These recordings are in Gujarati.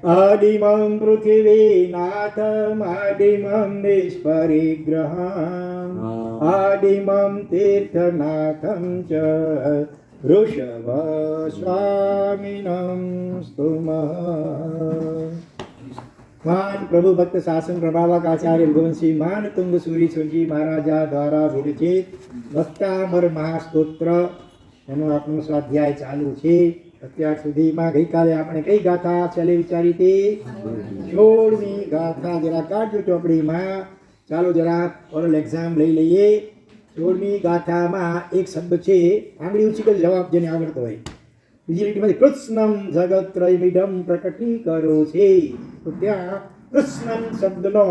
આદિમં પૃથિવીનાથમાદિમં નિષ્પરિગ્રહં આદિમં તીર્થનાથં ચ વૃષભ સ્વામિनं સ્તુમઃ. મહાન પ્રભુ ભક્ત શાસન પ્રભાવક આચાર્ય ભગવંતસિંહ માન તુંગ સુરી સુરજી મહારાજા દ્વારા વિરચિત ભક્તામર મહાસ્તોત્ર એનો આપણો સ્વાધ્યાય ચાલુ છે. અત્યાર સુધીમાં ગઈકાલે આપણે કઈ ગાથા ચાલે વિચારી હતી? 16મી ગાથા. જરા કાઢજો ચોપડીમાં. ચાલો જરા ઓરલ એક્ઝામ લઈ લઈએ. 16મી ગાથામાં એક શબ્દ છે, આંગળી ઊંચી કરી જવાબ જેને આવડતો હોય. બીજી લીટીમાંથી કૃષ્ણમ જગત્રયમિદં પ્રકટીકરો છે. તો ત્યાં કૃષ્ણમ શબ્દનો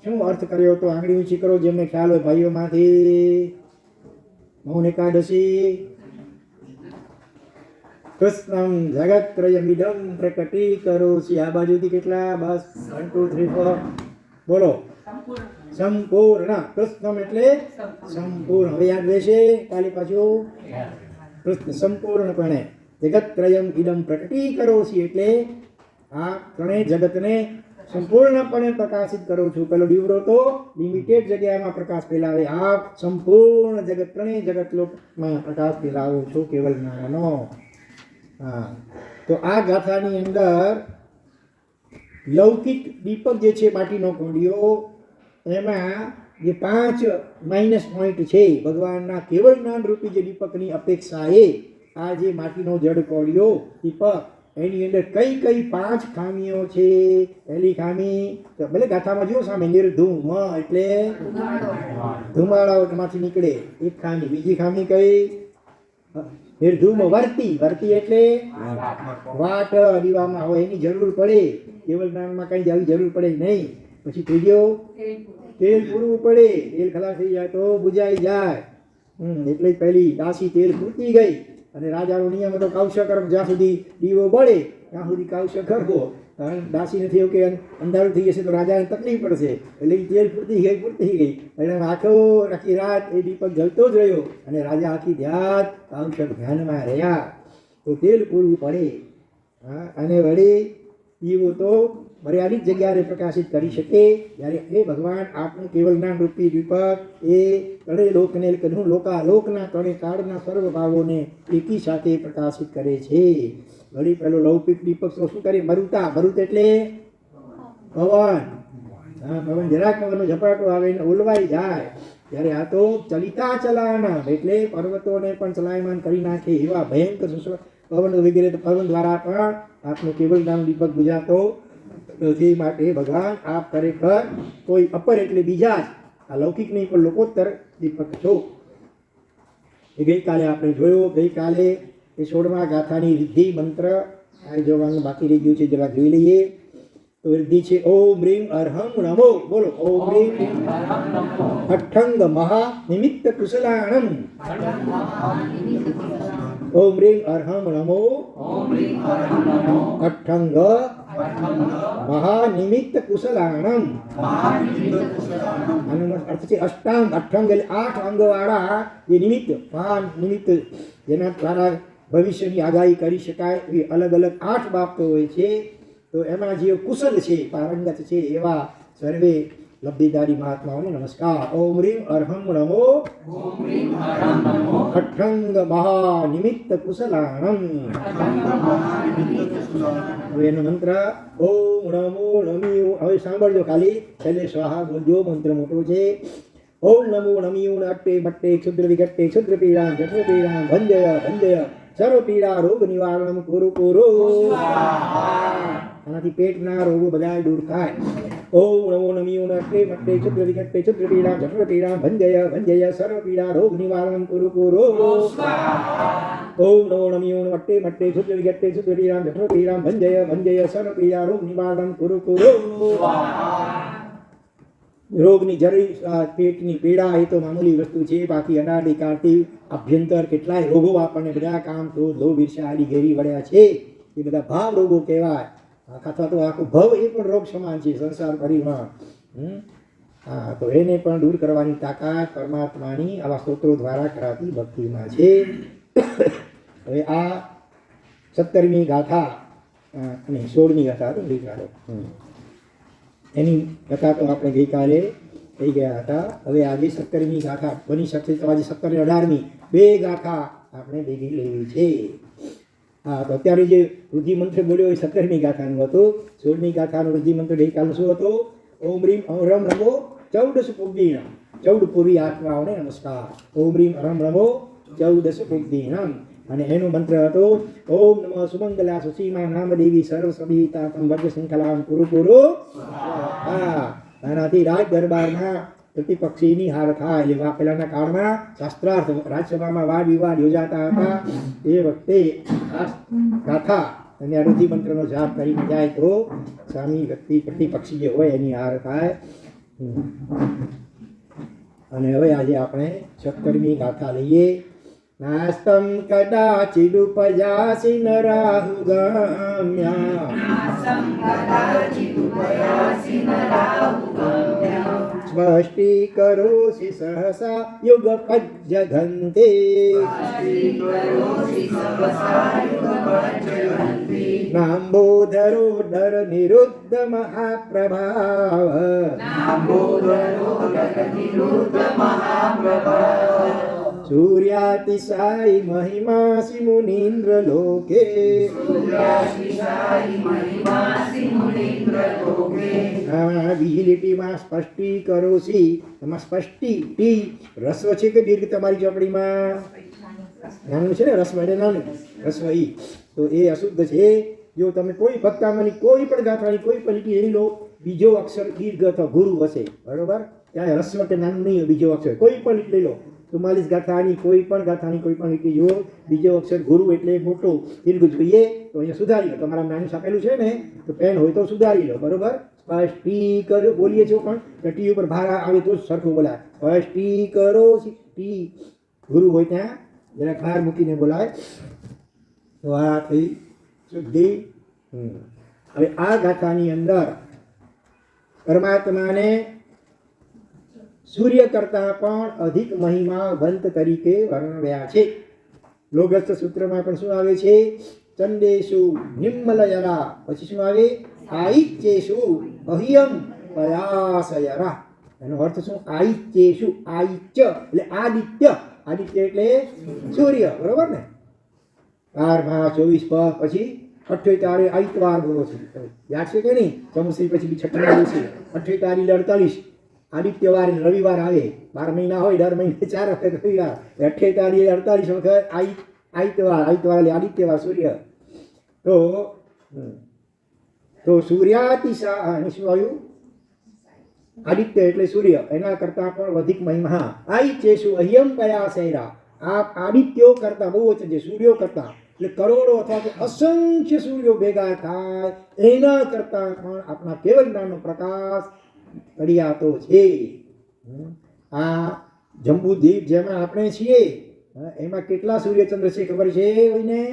શું અર્થ કર્યો તો આંગળી ઊંચી કરો જેમને ખ્યાલ હોય ભાઈઓમાંથી. મૌન એકાદશી. કૃષ્ણમ જગત્રયમિદં પ્રકટીકરો છે. આ બાજુથી કેટલા? બસ 1 2 3 4 બોલો. સંપૂર્ણ. કૃષ્ણમ એટલે સંપૂર્ણ. હવે યાદ રહેશે કાલે પાછું. કૃષ્ણ સંપૂર્ણપણે જગત્રયમ ઇદમ પ્રકટીકરોષિ એટલે આ ત્રણેય જગતને સંપૂર્ણપણે પ્રકાશિત કરું છું. પેલો દીવડો તો લિમિટેડ જગ્યામાં પ્રકાશ ફેલાવે. આ સંપૂર્ણ જગત ત્રણેય જગત લોકમાં પ્રકાશ ફેલાવું છું કેવલ નારાયણનો. હા, તો આ ગાથાની અંદર લૌકિક દીપક જે છે માટીનો કોંડિયો, એમાં જે 5 માઇનસ પોઈન્ટ છે ભગવાનના કેવલ જ્ઞાન રૂપી જે દીપકની અપેક્ષાએ આ જે માટીનો જડ કોળિયો દીપક એની અંદર કઈ કઈ 5 ખામીઓ છે. પહેલી ખામી તો ભલે ગાથામાં જો સામે નિર્ધૂમ એટલે ધુમાડામાંથી નીકળે એક ખામી. બીજી ખામી કઈ? નિર્ધૂમ વર્તી. વર્તી એટલે વાટ દીવામાં હોય એની જરૂર પડે. કેવળ જ્ઞાનમાં કઈ આવી જરૂર પડે નહીં. પછી ત્રીજો તેલ પૂરવું પડે. તેલ ખલાસ થઈ જાય તો બુજાઈ જાય. એટલે જ પહેલી દાસી તેલ પૂરતી ગઈ. અને રાજાનો નિયમ હતો કાવશ કર્મ, જ્યાં સુધી દીવો બળે ત્યાં સુધી કાવશ કરવો. દાસી નથી એવું કે અંધારું થઈ જશે તો રાજાને તકલીફ પડશે. એટલે તેલ પૂરતી ગઈ એટલે આખી રાત એ દીપક જલતો જ રહ્યો અને રાજા આખી રાત કાવશ ધ્યાનમાં રહ્યા. તો તેલ પૂરવું પડે. અને વળી દીવો તો મર્યાદિત જગ્યાએ પ્રકાશિત કરી શકે. જ્યારે એ ભગવાન આપણું કેવલ જ્ઞાન રૂપી દીપક એ ત્રણેય લોકને લોકના ત્રણેય કાળના સર્વ ભાવોને એકી સાથે પ્રકાશિત કરે છે. વળી પેલો લૌકિક દીપક તો શું કરે? મરુતા. મરુત એટલે પવન. પવન જરાક પવનનો ઝપાટો આવે ને ઓલવાઈ જાય. ત્યારે આ તો ચલિતા ચલાના એટલે પર્વતોને પણ ચલાયમાન કરી નાખે એવા ભયંકર પવન વગેરે પવન દ્વારા પણ આપણું કેવલ જ્ઞાન દીપક બુજાતો તે માટે ભગવાન આપ ખરેખર કોઈ અપર એટલે બીજા જ આ લૌકિક નહીં પણ લોકોત્તર દીપક છો. એ ગઈકાલે આપણે જોયો. ગઈકાલે એ 16મા ગાથાની રિદ્ધિ મંત્ર આ જોવાનું બાકી રહી ગયું છે, જરા જોઈ લઈએ. તો રિદ્ધિ છે ઓમ રીમ અર્હમ નમો. બોલો. ઓમ રીમ અઠ્ઠંગ મહા નિમિત્ત કુશલાણમ. ઓમ રીમ અર્હમ નમો અઠ્ઠંગ મહાનિમિત્ત કુશલાણમ. આનો અર્થ છે અષ્ટાંગ. અષ્ટાંગ એટલે 8 અંગવાળા જે નિમિત્ત, મહાનિમિત્ત જેના દ્વારા ભવિષ્યની આગાહી કરી શકાય એવી અલગ અલગ 8 બાબતો હોય છે. તો એમાં જે કુશલ છે, પારંગત છે એવા સર્વે લબ્ધિદારી મહાત્માઓને નમસ્કાર. ઓમ રીમ અર્હમ નમો અઠ્ઠંગ મહાનિમિત્ત કુશલાણમ. એનો મંત્ર ઓમ નમો નમિયું. હવે સાંભળજો ખાલી, છેલ્લે સ્વાહા બોલજો. મંત્ર મોટો છે. ઓમ નમો નમિયું અટ્ટે મટ્ટે ક્ષુદ્ર વિગટ્ટે ક્ષુદ્ર પીડા જઠર પીડા ભંજય ભંજય સર્વ પીડા રોગ નિવારણ કુરુ કુરુ. આનાથી પેટના રોગો બધા દૂર થાય. ઓમ નમો નમિયું અટ્ટે મટ્ટે ક્ષુદ્ર વિગટ્ટે ક્ષુદ્ર પીડા જઠર પીડા ભંજય ભંજય સર્વ પીડા રોગ નિવારણ કુરુ કુરુ. ઓમ નમો નમિયું અટ્ટે મટ્ટે ક્ષુદ્ર વિગટ્ટે ક્ષુદ્ર પીડા જઠર પીડા ભંજય ભંજય સર્વ પીડા રોગ નિવારણ કુરુ કુરુ. રોગની જરૂરી પેટની પીડા એ તો મામૂલી વસ્તુ છે. બાકી અનાદિ કાળથી આભ્યંતર કેટલાય રોગો આપણને બધા કામ ક્રોધ લોભ ઈર્ષ્યા આદિ ઘેરી વળ્યા છે. એ બધા ભાવ રોગો કહેવાય. અથવા તો આખું ભવ એ પણ રોગ સમાન છે સંસાર પરિમાં. તો એને પણ દૂર કરવાની તાકાત પરમાત્માની આવા સ્તોત્રો દ્વારા કરાતી ભક્તિમાં છે. હવે આ 17મી ગાથા અને 16મી ગાથા તો ગઈકાલે એની કથા તો આપણે ગઈકાલે થઈ ગયા હતા. હવે આજે 17મી ગાથા બની શકશે તો આજે 17 અને 18મી બે ગાથા આપણે ભેગી લેવી છે. હા, તો અત્યારે જે રુધિમંત્ર બોલ્યો એ 17મી ગાથાનું હતું. 16મી ગાથાનું રુધિમંત્ર ગઈકાલનું શું હતું? ઓમ રીમ રમ રમો 14 પુગ્દીનમ, 14 પૂરી આત્માઓને નમસ્કાર. ઓમ રીમ રમ રમો 14 પુગ્દીનમ. અને એનો મંત્ર હતો ઓમ નમઃ સુમંગલા સુસીમા નામદેવી સર્વ સભિતા વર્ગ શૃંખલામ પુરુ પુરુ. હા, આનાથી રાજ દરબારમાં પ્રતિપક્ષીની હાર થાય. એટલે પહેલાના કાળમાં શાસ્ત્રાર્થ રાજસભામાં વાદ વિવાદ યોજાતા હતા. એ વખતે આ ગાથા અને આ રુધિમંત્રનો જાપ કરીને જાય તો સામી વ્યક્તિ પ્રતિપક્ષી જે હોય એની હાર થાય. અને હવે આજે આપણે 17મી ગાથા લઈએ. નાસ્તમ કદાચિદુપજાસી નરાહુગમ્યા સ્પષ્ટીકરોષિ સહસા યુગપજ્જઘન્તે નાંબોધરો ધર નિરુદ્ધ મહાપ્રભાવ સૂર્યાતિશાયી મહિમાસી મુનીન્દ્ર લોકે બીજી લીટીમાં સ્પષ્ટીકરોષિ. એમાં સ્પષ્ટી ટી રસ્વ છે કે દીર્ઘ તમારી ચોપડીમાં? નાનું છે ને રસ્વ એટલે નાનું રસ્વ ઈ. તો એ અશુદ્ધ છે. જો તમે કોઈ ભક્તામાંની કોઈ પણ ગાથાની કોઈ પણ લીટી એની લો, બીજો અક્ષર દીર્ઘ અથવા ગુરુ હશે, બરોબર? ત્યાં રસ્વ કે નાનું નહીં હોય, બીજો અક્ષર કોઈ પણ લીટી લો. 44 ગાથાની કોઈ પણ લીટી જુઓ, બીજો અક્ષર ગુરુ એટલે મોટો દીર્ઘ જોઈએ તો અહીંયા સુધારી લો. તમારા નાનું છાપેલું છે ને તો પેન હોય તો સુધારી લો, બરોબર? સ્પષ્ટીકર બોલીએ છો પણ ટી ઉપર ભાર આવે તો સરખું બોલાય. સ્પષ્ટીકરો ટી ગુરુ હોય ત્યાં જરાક ભાર મૂકીને બોલાય. તો આ થઈ શુદ્ધિ. હવે આ ગાથાની અંદર પરમાત્માને સૂર્ય કરતાં પણ અધિક મહિમાવંત તરીકે વર્ણવ્યા છે. લોગસ્થ સૂત્રમાં પણ શું આવે છે? ચંદેશુ નિમ્મલયરા, પછી શું આવે? આઈચ્યેશુ અહિયમ પયાસયરા. એનો અર્થ શું? આઈચ્યેશુ, આઈચ્ય એટલે આદિત્ય, આદિત્ય એટલે સૂર્ય, બરોબર ને? 12 24 પછી 28 આઈતવાર બોલો છે, યાદ છે કે નહીં? ચમશ્રી પછી 36 દિવસે 28 48 આદિત્યવાર રવિવાર આવે. 12 મહિના હોય, દર મહિને 4 વખત રવિવાર. 28 48 વખત આઈતવાર એટલે આદિત્યવાર સૂર્ય. તો સૂર્યાતિશા શું આવ્યું? આદિત્ય એટલે સૂર્ય, એના કરતાં પણ વધીક મહિમા. આઈચ્યેશુ અહિયમ પયાસયરા. આ આદિત્યો કરતાં બહુ ઓછું છે, સૂર્યો કરતાં એટલે કરોડો અથવા તો અસંખ્ય સૂર્યો ભેગા થાય એના કરતાં પણ આપણા કેવલ જ્ઞાનનો પ્રકાશ અડિયાતો છે. આ જંબુદ્વીપ જેમાં આપણે છીએ એમાં કેટલા સૂર્યચંદ્ર છે ખબર છે કોઈને?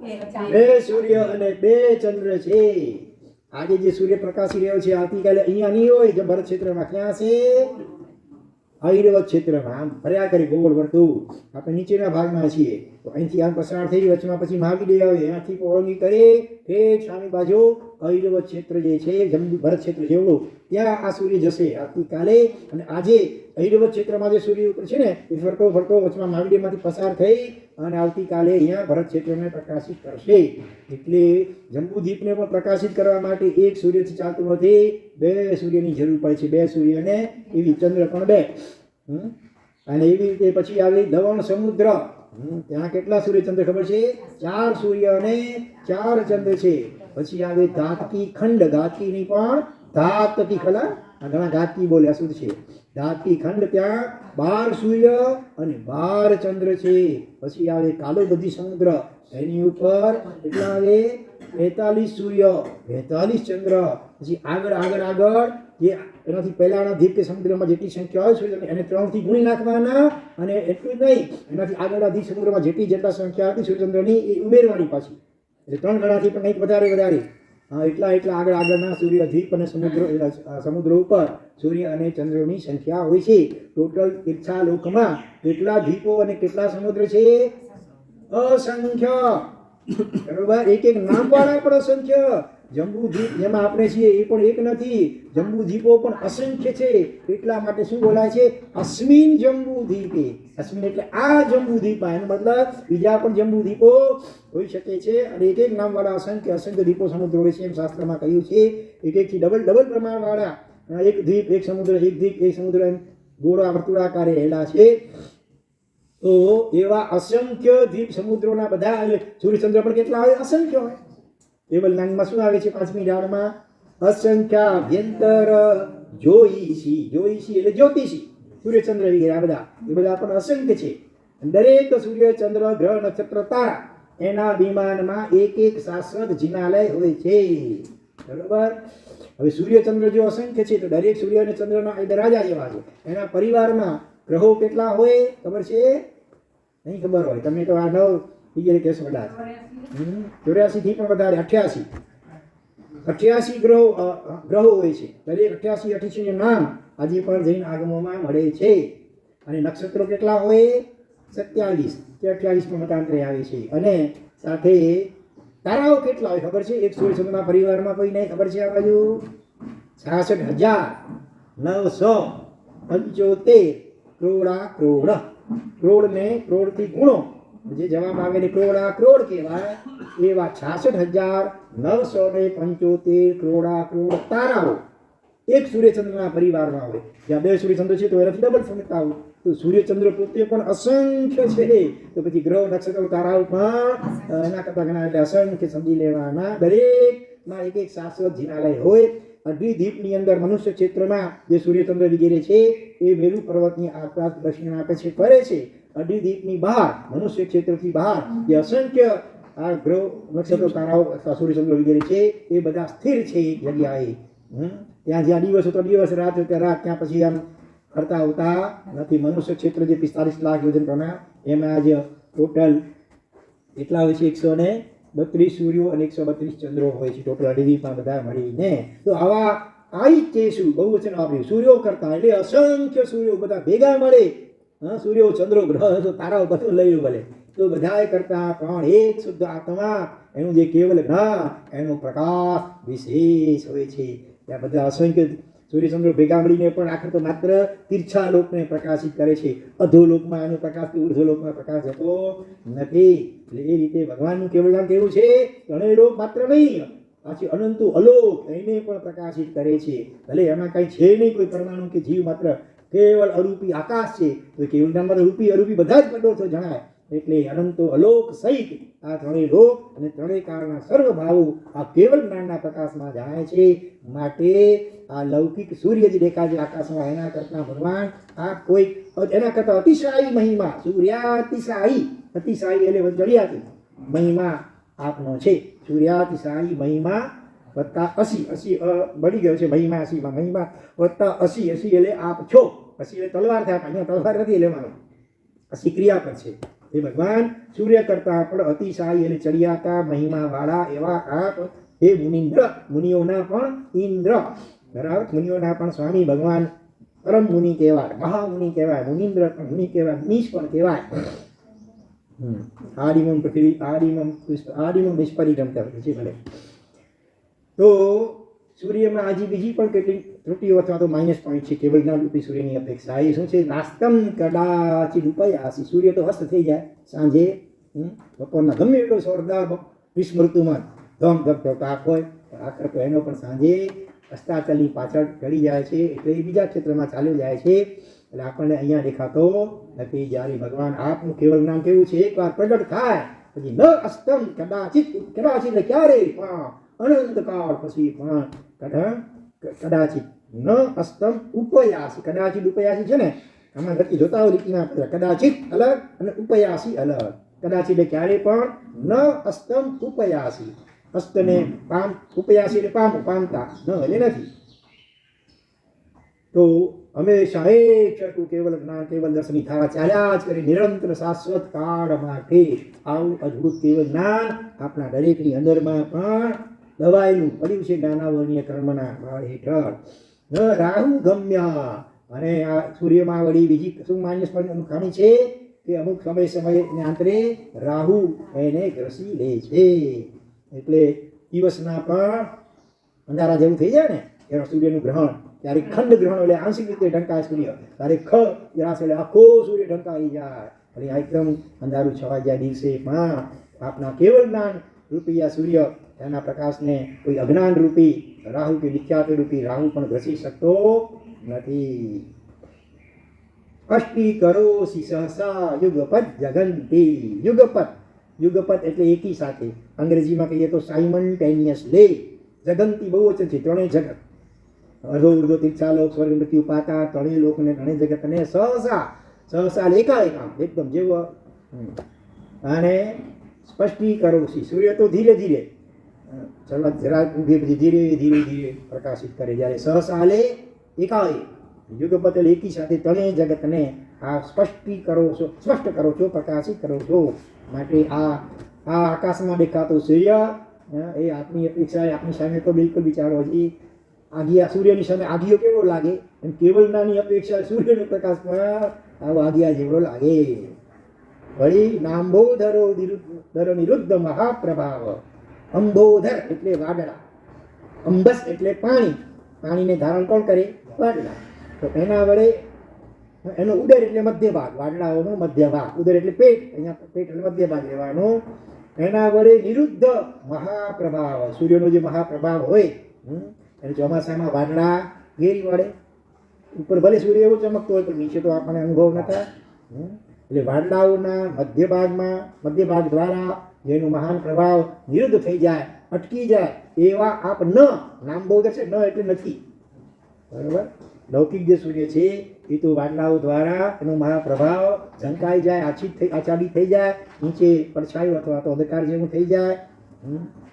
2 સૂર્ય અને 2 ચંદ્ર છે. આજે જે સૂર્ય પ્રકાશી રહ્યો છે આવતીકાલે અહીંયા નહીં હોય. જે ભરત ક્ષેત્રમાં ક્યાં છે? ઐરવત ક્ષેત્રમાં. આમ ફર્યા કરી ગોળ વર્તુળ. આપણે નીચેના ભાગમાં છીએ તો અહીંથી આમ પસાર થઈ વચમાં પછી મહાવિદ્ય આવે, એનાથી ઓળંગી કરી ઠેઠ સામી બાજુ ઐરવત ક્ષેત્ર જે છે ભરત ક્ષેત્ર જેવડું, ત્યાં આ સૂર્ય જશે આવતીકાલે. અને આજે ઐરવત ક્ષેત્રમાં જે સૂર્ય ઉપર છે ને એ ફરતો વચમાં મહાવિદ્યમાંથી પસાર થઈ અને આવતીકાલે અહીંયા ભરત ક્ષેત્રને પ્રકાશિત કરશે. એટલે જંબુદ્વીપને પણ પ્રકાશિત કરવા માટે એક સૂર્યથી ચાલતું નથી, 2 સૂર્યની જરૂર પડે છે. 2 સૂર્ય અને એવી ચંદ્ર પણ 2. અને એવી રીતે પછી આવે દવણ સમુદ્ર. ત્યાં કેટલા સૂર્યચંદ્ર ખબર છે? 4 સૂર્ય અને 4 ચંદ્ર છે. પછી આવે ધાતકી ખંડ. ધાતકીની પણ ધાતકી ખલા, ઘણા ધાતકી બોલે અશુદ્ધ છે. ધાતકી ખંડ, ત્યાં 12 સૂર્ય અને 12 ચંદ્ર છે. પછી આવે કાલોબદ્રી સમુદ્ર, એની ઉપર કેટલા આવે? 43 સૂર્ય 43 ચંદ્ર. પછી આગળ જે એનાથી પહેલાના દીપ કે સમુદ્રમાં જેટલી સંખ્યા હોય છે એને 3 થી ગુણી નાખવાના. અને એટલું જ નહીં, એનાથી આગળના દીપ સમુદ્રમાં જેટલા સંખ્યા હતી સૂર્યચંદ્રની એ ઉમેરવાની પાછી. એટલે 3 ગણાથી પણ નહીં, વધારે. હા, એટલા આગળના સૂર્ય દ્વીપ અને સમુદ્ર ઉપર સૂર્ય અને ચંદ્રોની સંખ્યા હોય છે. ટોટલ તીર્થાલોકમાં કેટલા દ્વીપો અને કેટલા સમુદ્ર છે? અસંખ્ય. બરોબર, એક એક નામવાળા પણ અસંખ્ય. જંબુદ્વીપ જેમાં આપણે છીએ એ પણ એક નથી, જંબુદ્વીપો પણ અસંખ્ય છે. એટલા માટે શું બોલાય છે? અસ્મિન જંબુદ્વીપે. અસ્મિન એટલે આ જંબુદ્વીપમાં, એનો મતલબ બીજા પણ જંબુદ્વીપો હોઈ શકે છે. અને એક એક નામવાળા અસંખ્ય અસંખ્ય દ્વીપો સમુદ્રો હોય છે એમ શાસ્ત્રમાં કહ્યું છે. એક એકથી ડબલ પ્રમાણવાળા એક દ્વીપ, એક સમુદ્ર, એક દ્વીપ, એક સમુદ્ર એમ ગોળા વર્તુળાકારે રહેલા છે. તો એવા અસંખ્ય દ્વીપ સમુદ્રોના બધા સૂર્યચંદ્ર પણ કેટલા હોય? અસંખ્ય હોય. કેવલ નામમાં શું આવે છે? 5મી ડાળમાં અસંખ્યાભ્યંતર જોઈશી. જોઈશી એટલે જ્યોતિષી, સૂર્યચંદ્ર વગેરે આ બધા એ બધા પણ અસંખ્ય છે. દરેક સૂર્યચંદ્ર ગ્રહ નક્ષત્ર તારા એના વિમાનમાં એક એક શાશ્વત જિનાલય હોય છે. બરોબર. હવે સૂર્યચંદ્ર જો અસંખ્ય છે તો દરેક સૂર્ય અને ચંદ્રના એ રાજા જેવા છે. એના પરિવારમાં ગ્રહો કેટલા હોય ખબર છે? નહીં ખબર હોય તમે તો આ 9 ટીજે કહેશો કદાચ 84 થી પણ વધારે 88 ગ્રહો હોય છે. દરેક 88 નામ આજે પણ જૈન આગમોમાં મળે છે. અને નક્ષત્રો કેટલા હોય? 27 કે 28 પણ મતાંતરે આવે છે. અને સાથે તારાઓ કેટલા હોય ખબર છે? એક સૂર્યચંદ્રના પરિવારમાં કોઈ નહીં ખબર છે? આ બાજુ 66,975 કરોડા કરોડ. કરોડને કરોડથી ગુણો, જે જવાબ આવે ને કરોડા કરોડ કહેવાય. એવા 66,975 કરોડા કરોડ તારાઓ એક સૂર્યચંદ્રના પરિવારમાં હોય. જ્યાં 2 સૂર્યચંદ્ર છે તો એનાથી ડબલ સમજતા હોય. તો સૂર્યચંદ્ર પોતે પણ અસંખ્ય છે. તો પછી ગ્રહ નક્ષત્રો તારાઓ પણ એના કરતા ઘણા એટલે અસંખ્ય સમજી લેવાના. દરેકમાં એક એક શાશ્વત જિનાલય હોય. દ્વીપની અંદર મનુષ્ય ક્ષેત્રમાં જે સૂર્યચંદ્ર વગેરે છે એ મેરુ પર્વતની આસપાસ દક્ષિણ આપે છે, ફરે છે. દ્વીપની બહાર, મનુષ્ય ક્ષેત્રથી બહાર જે અસંખ્ય આ ગ્રહ નક્ષત્રો તારાઓ અથવા સૂર્યચંદ્ર વગેરે છે એ બધા સ્થિર છે એક જગ્યાએ. ત્યાં જ્યાં દિવસ હતો દિવસ, રાત હતો રાત, ત્યાં પછી આમ ફરતા આવતા નથી. મનુષ્ય ક્ષેત્ર જે 45 લાખ યોજન પ્રમાણ એમાં જ ટોટલ એટલા હોય છે 132 સૂર્યો અને 132 ચંદ્રો હોય છે ટોટલ દ્વીપમાં બધા મળીને. તો આવા આઈચેસુ બહુવચન વાપર્યું સૂર્યો કરતા, એટલે અસંખ્ય સૂર્યો બધા ભેગા મળે. સૂર્યો, ચંદ્રો, ગ્રહ, તારાઓ બધું લઈ ભલે, તો બધા કરતા પણ એક શુદ્ધ આત્મા એનું જે કેવલ જ્ઞાન, એનો પ્રકાશ વિશેષ હોય છે. ત્યાં બધા અસંખ્ય સૂર્યચંદ્રો ભેગા મળીને પણ આખર તો માત્ર તીર્છા લોકને પ્રકાશિત કરે છે. અધોલોકમાં એનો પ્રકાશ ઉર્ધ્વલોકમાં પ્રકાશ જતો નથી. એટલે એ રીતે ભગવાનનું કેવળ નામ કેવું છે? ત્રણેય લોક માત્ર નહીં, પાછી અનંતુ અલોક એને પણ પ્રકાશિત કરે છે. ભલે એમાં કઈ છે નહીં, કોઈ પરમાણુ કે જીવ, માત્ર કેવળ અરૂપી આકાશ છે. તો કેવળ નામમાં રૂપી અરૂપી બધા જ પદાર્થો જણાય. એટલે અનંતો અલોક સહિત આ ત્રણેય લોક અને ત્રણેય કાળના સર્વ ભાવો આ કેવળ જ્ઞાનના પ્રકાશમાં જાય છે. માટે આ લૌકિક સૂર્ય જે દેખાય છે આકાશમાં, એના કરતા ભગવાન આ કોઈ એના કરતા અતિશાયી મહિમા, સૂર્યાતિશાયી, અતિશાયી એટલે જડિયાતી મહિમા આપનો છે. સૂર્યાતિશાયી મહિમા વત્તા 80 બળી ગયો છે મહિમા 80માં, મહિમા વત્તા 80 એટલે આપ છો. 80 એટલે તલવાર થાય, અહીંયા તલવાર નથી લેવાનો, 80 ક્રિયા પર છે. એ ભગવાન સૂર્ય કરતા પણ અતિશાયી એટલે ચડિયાતા મહિમા વાળા એવા આપ હે મુનિન્દ્ર, મુનિઓના પણ ઇન્દ્ર, બરાબર, મુનિઓના પણ સ્વામી ભગવાન પરમ મુનિ કહેવાય, મહામુનિ કહેવાય, મુનિન્દ્ર પણ મુનિ કહેવાય, મુનીશ પણ કહેવાય. આદિમમ પૃથ્વી આદિમમ નિષ્પરિગમ છે ભલે. તો સૂર્યમાં આજે બીજી પણ કેટલીક ત્રુટીઓ અથવા તો માઇનસ પોઈન્ટ છે કેવળ જ્ઞાનરૂપી સૂર્યની અપેક્ષા. એ શું છે? નાસ્તમ કદાચિત ઉપાયાસી. સૂર્ય તો હસ્ત થઈ જાય સાંજે, બપોરના ગમે એટલો જોરદાર ગ્રીષ્મ ઋતુમાં ધમ ધમ તાપ હોય, આખર તો એનો પણ સાંજે અસ્તાચલની પાછળ ચડી જાય છે. એટલે એ બીજા ક્ષેત્રમાં ચાલ્યો જાય છે. એટલે આપણને અહીંયા દેખાતો નથી. જ્યારે ભગવાન આપનું કેવળ જ્ઞાન કેવું છે? એકવાર પ્રગટ થાય પછી ન અસ્તમ કદાચિત. કદાચિત ક્યારે? અનંત કાળ પછી પણ કદાચિત ન અસ્તમ ઉપયાસી. કદાચિત ઉપયાસી છે ને, આમાં લખી જોતા હોય લીટીના પત્ર, કદાચિત અલગ અને ઉપયાસી અલગ. કદાચિત એટલે ક્યારે પણ, ન અસ્તમ ઉપયાસી. અસ્તને પામ, ઉપયાસી એટલે પામતા, ન એટલે નથી. તો હંમેશા એક કેવલ જ્ઞાન કેવલ દર્શની થવા ચાલ્યા જ કરી નિરંતર શાશ્વત કાળ માટે. આવું અદ્ભુત કેવલ જ્ઞાન આપણા દરેકની અંદરમાં પણ દવાયેલું પડ્યું છે જ્ઞાનાવરણીય કર્મના ભાળ હેઠળ. રાહુ ગમ્ય. અને આ સૂર્યમાં વળી બીજી શું માઇનસ પોઈન્ટ ખામી છે? કે અમુક સમયને અંતરે રાહુ એને ગ્રસી લે છે. એટલે દિવસના પણ અંધારા જેવું થઈ જાય ને એનો સૂર્યનું ગ્રહણ, ત્યારે ખંડ ગ્રહણ એટલે આંશિક રીતે ઢંકાય સૂર્ય, ત્યારે ગ્રાસ એટલે આખો સૂર્ય ઢંકાઈ જાય, એટલે એકદમ અંધારું છવાઈ જાય દિવસે. પણ આપના કેવળ જ્ઞાન રૂપી આ સૂર્ય એના પ્રકાશને કોઈ અજ્ઞાન રૂપી રાહુ કે વિખ્યાત રૂપી રાહુ પણ ઘસી શકતો નથી. અષ્ટિ કરોસી સહસા યુગપત જગંતી. યુગપત એટલે એકી સાથે, અંગ્રેજીમાં કહીએ તો સાઇમલ્ટેનિયસલી. જગંતી બહુ વચન છે, ત્રણેય જગત, અધો ઉર્ધો તીર્થાલોક સ્વર્ગ મૃત્યુ પાતા, ત્રણેય લોકને ત્રણેય જગતને સહસા એકાએક એકદમ જેવો. અને સ્પષ્ટી કરોસી, સૂર્ય તો ધીરે ધીરે શરૂઆત જરા પછી ધીરે ધીરે પ્રકાશિત કરે, જ્યારે સહસા લે એકાએક. યુગપત એટલે એકી સાથે ત્રણેય જગતને આ સ્પષ્ટ કરો છો, પ્રકાશિત કરો છો. માટે આ આકાશમાં દેખાતો સૂર્ય એ આપણી અપેક્ષા, આપણી સામે તો બિલકુલ બિચારો હજી આગિયા, સૂર્યની સામે આગિયો કેવો લાગે એમ કેવલનાની અપેક્ષા સૂર્યનો પ્રકાશમાં આવો આગિયા જેવો લાગે. વળી નાંબોધરો નિરુદ્ધ મહાપ્રભાવ. અંબોધર એટલે વાદળા, અંબસ એટલે પાણી, પાણીને ધારણ કોણ કરે? વાદળા. તો એના વડે એનો ઉદર એટલે મધ્ય ભાગ, વાદળાઓનો મધ્ય ભાગ, ઉદર એટલે પેટ, અહીંયા પેટ એટલે મધ્ય ભાગ લેવાનો. એના વડે નિરુદ્ધ મહાપ્રભાવ, સૂર્યનો જે મહાપ્રભાવ હોય એને ચોમાસામાં વાદળા ઘેરી વળે. ઉપર ભલે સૂર્ય એવો ચમકતો હોય પણ નીચે તો આપણને અનુભવ નતા. એટલે વાદળાઓના મધ્ય ભાગ દ્વારા જેનો મહાન પ્રભાવ નિરુદ્ધ થઈ જાય, અટકી જાય, એવા આપ નાંબોદર છે, ન એટલે નથી, બરોબર. લૌકિક જે સૂર્ય છે એ તો વાદળાઓ દ્વારા એનો મહાપ્રભાવ ઝંકાઈ જાય, આચ્છાદિત થઈ જાય, નીચે પડછાયું અથવા તો અંધકાર જેવું થઈ જાય.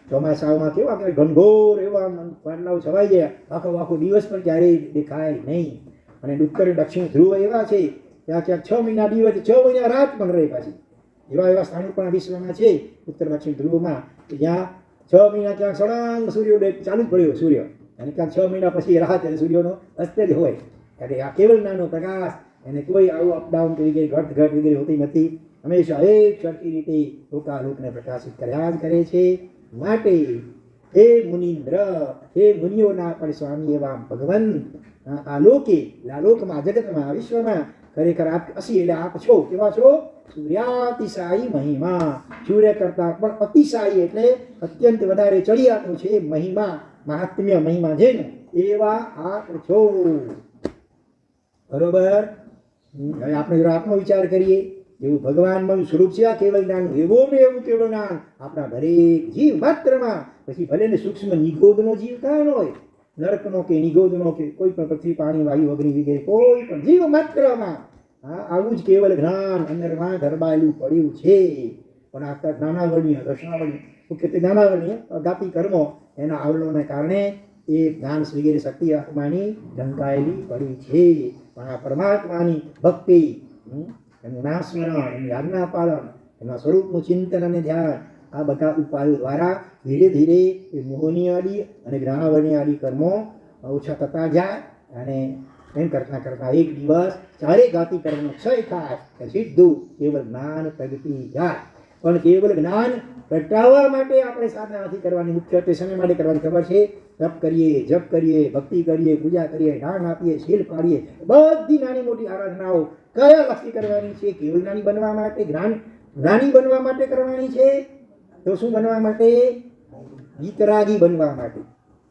ચોમાસાઓમાં કેવા કે ઘનઘોર એવા વાદળાઓ છવાઈ જાય, આખો દિવસ પણ ક્યારેય દેખાય નહીં. અને ઉત્તર દક્ષિણ ધ્રુવ એવા છે ત્યાં ક્યાંક 6 મહિના દિવસ, 6 મહિના રાત પણ રહે. પાછી એવા સ્થાનો પણ વિશ્વમાં છે ઉત્તર દક્ષિણ ધ્રુવમાં, જ્યાં 6 મહિના ક્યાંક સળંગ સૂર્યોદય ચાલુ જ પડ્યો સૂર્ય, અને ક્યાંક 6 મહિના પછી રાત સૂર્યનો અસ્ત જ હોય. ત્યારે આ કેવલ નાનો પ્રકાશ, એને કોઈ આવું અપડાઉન વગેરે ઘટ વગેરે હોતી નથી, હંમેશા એક સરખી રીતે લોકાલોકને પ્રકાશિત કર્યા જ કરે છે. માટે હે મુનિન્દ્ર, હે મુનિઓના પણ સ્વામી એવા ભગવાન, આ લોકમાં, જગતમાં, વિશ્વમાં ખરેખર આપ અસી એટલે આપ છો. કેવા છો? સૂર્યાતિશાયી મહિમા, સૂર્ય કરતા પણ અતિશાયી એટલે અત્યંત વધારે ચડિયાતો છે મહિમા, મહાત્મ્ય મહિમા જેનું, એવા આપ છો. બરોબર. હવે આપણે જો આપનો વિચાર કરીએ, એવું ભગવાનનું સ્વરૂપ છે આ કેવળ જ્ઞાન, એવું કેવળ જ્ઞાન આપણા દરેક જીવ માત્રમાં, પછી ભલે ને સૂક્ષ્મ નિગોદનો જીવ કાં હોય, નરકનો કે નિગોદનો કે કોઈ પણ પૃથ્વી પાણી વાયુ અગ્નિ વગેરે કોઈ પણ જીવ માત્રમાં આવું જ કેવળ જ્ઞાન અંદરમાં ગરબાયેલું પડ્યું છે. પણ આ જ્ઞાનાવરણીય, દર્શનાવરણીય, મુખ્યત્વે જ્ઞાનાવરણીય ગાતી કર્મો એના આવરણોને કારણે એ જ્ઞાન વગેરે શક્તિ આત્માની ઢંકાયેલી પડી છે. પણ આ પરમાત્માની ભક્તિ, એનું નામસ્મરણ, એની આજ્ઞા પાલન, એના સ્વરૂપનું ચિંતન અને ધ્યાન, આ બધા ઉપાયો દ્વારા ધીરે ધીરે એ મોહની આદિ અને જ્ઞાનાવરણીય આદિ કર્મો ઓછા થતા જાય. અને એમ કરતાં એક દિવસ ચારે ગાતી કર્મનો ક્ષય થાય, સીધું કેવળ જ્ઞાન પ્રગટી જાય. પણ કેવળ જ્ઞાન પ્રગટાવવા માટે આપણે સાધના નથી કરવાની, મુખ્યત્વે સમય માટે કરવાની. ખબર છે? તપ કરીએ, જપ કરીએ, ભક્તિ કરીએ, પૂજા કરીએ, દાન આપીએ, શીલ પાડીએ, બધી નાની મોટી આરાધનાઓ કયા લક્ષી કરવાની છે? કેવળ જ્ઞાની બનવા માટે, જ્ઞાની બનવા માટે કરવાની છે. તો શું બનવા માટે? વિતરાગી બનવા માટે.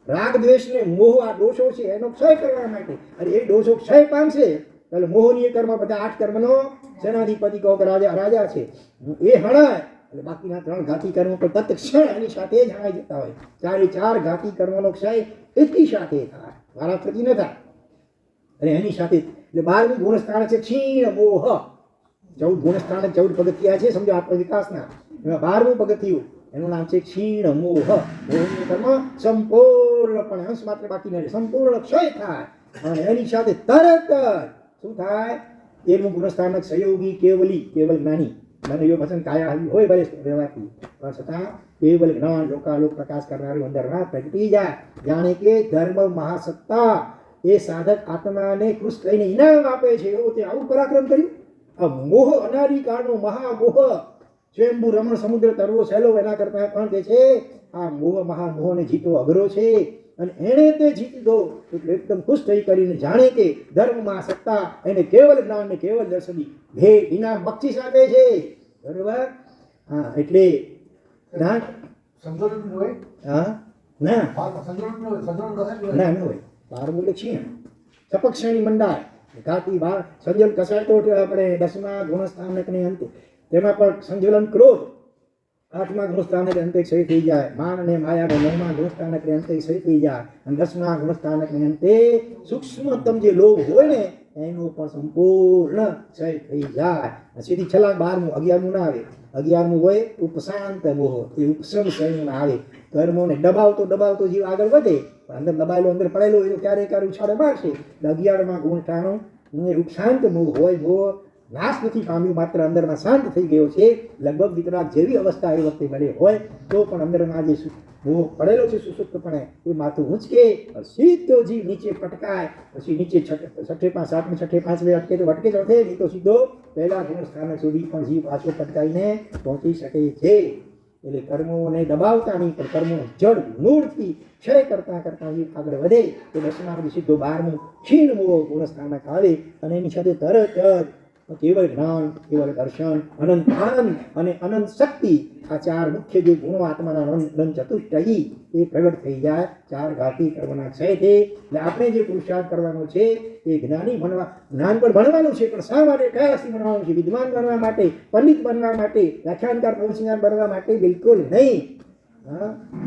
રાગ દ્વેષ ને મોહ આ દોષો છે એનો ક્ષય કરવા માટે. અને એ દોષો ક્ષય પામશે એટલે મોહનીય કર્મ, બધા 8 કર્મનો સેનાધિપતિ કહો કે રાજા છે, એ હણાય એટલે બાકીના 3 ઘાતી કર્મો પર તત્ક્ષણ એની સાથે જ હણાઈ જતા હોય. 4 ઘાતી કર્મનો ક્ષય એકી સાથે થાય, વારાફરતી ન થાય. અને એની સાથે એટલે 12મું ગુણસ્થાન છે ક્ષીણ મોહ. 14 ગુણસ્થાન, 14 પગથિયા છે સમજો આત્મવિકાસના, એમાં 12મું પગથિયું એનું નામ છે ક્ષીણ મોહ. મોહનીય કર્મ સંપૂર્ણપણે અંશ માત્ર બાકી નથી, સંપૂર્ણ ક્ષય થાય. અને એની સાથે તરત શું થાય? 13મું ગુણસ્થાનક સહયોગી કેવલી, કેવલ જ્ઞાની, મને વચન કાયા હોય ભલે રહેવાથી, પણ છતાં કેવલ જ્ઞાન લોકાલોક પ્રકાશ કરનારું અંદરમાં પ્રગટી જાય. જાણે કે ધર્મ મહાસત્તા એ સાધક આત્માને ખુશ થઈને ઇનામ આપે છે, એવું તે આવું પરાક્રમ કર્યું, આ મોહ અનાદિકાળનો મહામોહ સ્વયંભૂ રમણ સમુદ્ર તરવો સહેલો એના કરતા પણ કે છે આ મોહ મહામોહને જીતવો અઘરો છે અને એણે તે જીતી દો એટલે એકદમ ખુશ થઈ કરીને જાણે કે ધર્મમાં સત્તા એને કેવલ જ્ઞાન ને કેવલ દર્શનની ભેટ ઇનામ બક્ષિસ આપે છે બરોબર હા એટલે જ્ઞાન હા ના ના ન હોય 12 એટલે છે સપક શ્રેણી મંડાય ઘાતી બાર સંજોલન કસાય તો આપણે 10મા ગુણસ્થાનકની અંતે તેમાં પણ સંજોલન ક્રોધ 8મા ગુણસ્થાનક અંતે ક્ષય થઈ જાય માન અને માયા 9મા ગુણસ્થાનક અંતે ક્ષય થઈ જાય અને 10મા ગુણસ્થાનક અંતે સૂક્ષ્મતમ જે લોભ હોય ને એનું પણ સંપૂર્ણ ક્ષય થઈ જાય સીધી છલાંગ 12મું 11મું ના આવે 11મું હોય ઉપશાંત મોહ એ ઉપશમ શ્રેણીમાં આવે કર્મોને દબાવતો જીવ આગળ વધે અંદર દબાયેલો અંદર પડેલો એ ક્યારેક ઉછાળે મારશે 11મા ગુણસ્થાનો ઉપશાંત મોહ હોય મોહ નાશ નથી પામ્યું માત્ર અંદરમાં શાંત થઈ ગયો છે લગભગ વિતરાગ જેવી અવસ્થા એ વખતે મળે હોય તો પણ અંદરમાં જે મોહ પડેલો છે સુસુપ્તપણે એ માથું ઊંચકે સીધો જીવ નીચે પટકાય પછી નીચે 6 5 7 6 5 અટકે તો વટકે ચોથે નહીં તો સીધો પહેલા ગુણ સ્થાન સુધી પણ જીવ પાછો પટકાઈને પહોંચી શકે છે એટલે કર્મોને દબાવતા નહીં પણ કર્મોને જડ મૂળથી ક્ષય કરતા જીવ આગળ વધે તો 10મા સીધો 12મું ક્ષીણ મોહ ગુણ સ્થાનક આવે અને એની સાથે તરત જ કેવળ જ્ઞાન કેવળ દર્શન અનંત આનંદ અને અનંત શક્તિ આ 4 મુખ્ય જે ગુણો આત્માના અનંત ચતુષ્ટયી એ પ્રગટ થઈ જાય 4 ઘાતી કર્મના ક્ષય છે એટલે આપણે જે પુરુષાર્થ કરવાનો છે એ જ્ઞાની બનવા જ્ઞાન પણ ભણવાનું છે પણ શા માટે કયા અર્થથી ભણવાનું છે વિદ્વાન બનવા માટે પંડિત બનવા માટે વ્યાખ્યાનકાર પ્રવચનકાર બનવા માટે બિલકુલ નહીં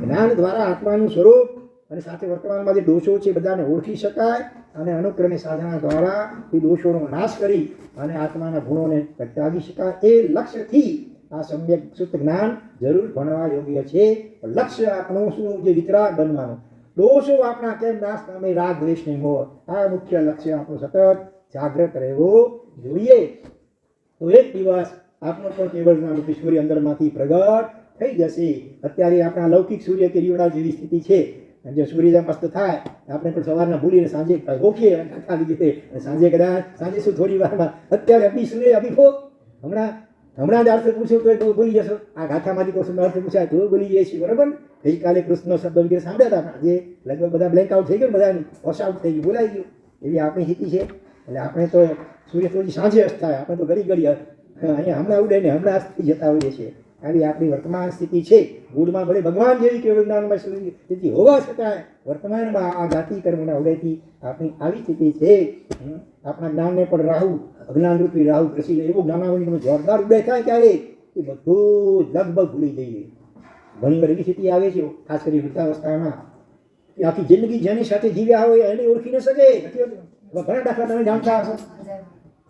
જ્ઞાન દ્વારા આત્માનું સ્વરૂપ અને સાથે વર્તમાનમાં જે દોષો છે બધાને ઓળખી શકાય અને અનુક્રમે સાધના દ્વારા એ દોષોનો નાશ કરી અને આત્માના ગુણોને પ્રગટાવી શકાય એ લક્ષ્યથી આ સમ્યક શુદ્ધ જ્ઞાન જરૂર ભણવા યોગ્ય છે લક્ષ્ય આપણું શું જે વિતરાગ બનવાનું દોષો આપણા કેમ નાશ પામે રાગ દ્વેષ ને મોહ આ મુખ્ય લક્ષ્ય આપણું સતત જાગ્રત રહેવું જોઈએ તો એક દિવસ આપણો પણ કેવળ જ્ઞાન સૂર્ય અંદરમાંથી પ્રગટ થઈ જશે અત્યારે આપણા લૌકિક સૂર્ય કિરીડા જેવી સ્થિતિ છે જે સૂર્ય મસ્ત થાય આપણે પણ સવારના ભૂલીને સાંજે ગોખીએ ખાલી રીતે સાંજે કદાચ સાંજે શું થોડી વારમાં અત્યારે અભિભો હમણાં જ અર્થ પૂછ્યો તો ભૂલી જશો આ ગાથામાંથી કોઈ અર્થ પૂછાય તો ભૂલી જઈએ છીએ બરાબર ગઈકાલે કૃષ્ણનો શબ્દ વગેરે સાંભળ્યા હતા આજે લગભગ બધા બ્લેક આઉટ થઈ ગયું બધાનું વોશ આઉટ થઈ ગયું બોલાઈ ગયું એવી આપણી સ્થિતિ છે એટલે આપણે તો સૂર્ય થોડી સાંજે અસ્ત થાય આપણે તો ઘડી અહીંયા હમણાં ઉડે ને હમણાં અસ્ત થઈ જતા હોઈએ છીએ આવી આપણી વર્તમાન સ્થિતિ છે મૂળમાં ભલે ભગવાન જેવી કેવળ જ્ઞાનમાં સ્થિતિ હોવા છતાં વર્તમાનમાં આ જાતિ કર્મના ઉદયથી આપણી આવી સ્થિતિ છે આપણા જ્ઞાનને પણ રાહુ અજ્ઞાન રૂપી રાહુ પ્રસિદ્ધ એવું જ્ઞાનાવલીનો જોરદાર ઉદય થાય ત્યારે એ બધું લગભગ ભૂલી જઈએ ઘણી વાર એવી સ્થિતિ આવે છે ખાસ કરી વૃદ્ધાવસ્થામાં આખી જિંદગી જેની સાથે જીવ્યા હોય એને ઓળખી ન શકે ઘણા દાખલા તમે જાણતા હશો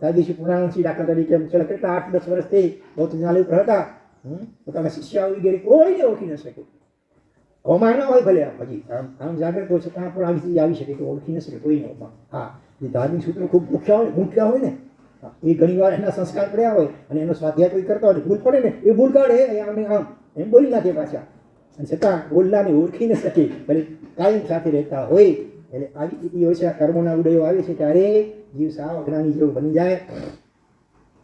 સાદીશી પુરાણસી દાખલા તરીકે છેલ્લા કેટલા 8-10 વર્ષથી બહુ ચાલુ હતા પોતાના શિષ્ય વગેરે કોઈને ઓળખી ન શકે કોમાં ના હોય ભલે હજી આમ જાગૃત હોય છતાં પણ આવી શકે તો ઓળખી ન શકે કોઈને પણ હા જે ધાર્મિક સૂત્રો ખૂબ મુખ્ય હોય ને એ ઘણી વાર એના સંસ્કાર પડ્યા હોય અને એનો સ્વાધ્યાય કોઈ કરતા હોય ભૂલ પડે ને એ ભૂલ કાઢે આમને આમ એમ બોલી નાખે પાછા અને છતાં બોલનાને ઓળખી ન શકે ભલે કાયમ સાથે રહેતા હોય એટલે આવી સ્થિતિ હોય છે આ કર્મોના ઉદયો આવે છે ત્યારે જીવ સાવ અજ્ઞાની જેવું બની જાય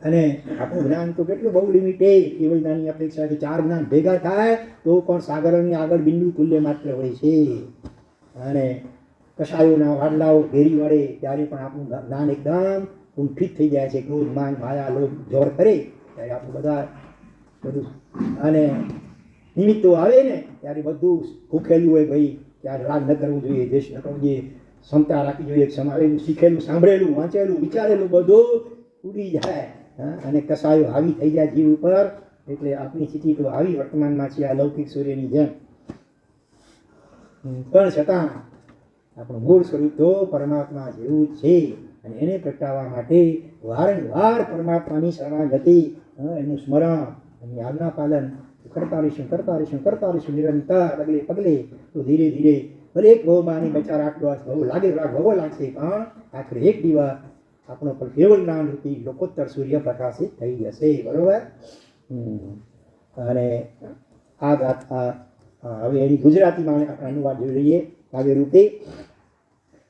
અને આપણું જ્ઞાન તો કેટલું બહુ લિમિટેડ કેવળ જ્ઞાનની અપેક્ષાથી 4 જ્ઞાન ભેગા થાય તો પણ સાગરની આગળ બિંદુ તુલ્ય માત્ર હોય છે અને કશાયોના વાડલાઓ ઘેરી વળે ત્યારે પણ આપણું જ્ઞાન એકદમ કુંઠિત થઈ જાય છે ક્રોધ માન માયા લોભ જોર કરે ત્યારે આપણું બધું અને નિમિત્તો આવે ને ત્યારે બધું ભૂખેલું હોય ભાઈ ત્યારે રાગ ન કરવું જોઈએ દેશ ન કરવું જોઈએ ક્ષમતા રાખવી જોઈએ સમાવેલું શીખેલું સાંભળેલું વાંચેલું વિચારેલું બધું ઉડી જાય અને કસાયો હાવી થઈ જાય જીવ ઉપર એટલે આપણી સ્થિતિ તો આવી વર્તમાનમાં છે આ લૌકિક સૂર્યની જેમ પણ છતાં આપણું મૂળ સ્વરૂપ તો પરમાત્મા જેવું છે અને એને પ્રગટાવવા માટે વારંવાર પરમાત્માની શરણાગતિ એનું સ્મરણ એની આજ્ઞા પાલન કરતા રહીશું નિરંતર પગલે પગલે તો ધીરે ધીરે ભલે એક ભવમાંની બચાર આટલો ભવ લાગે ભવો લાગશે પણ આખરે એક દિવસ આપણો પણ કેવળ જ્ઞાન રૂપી લોકોત્તર સૂર્ય પ્રકાશિત થઈ જશે બરોબર અને આ ગાથા હવે એની ગુજરાતીમાં આપણે અનુવાદ જોઈ લઈએ કાવ્ય રૂપે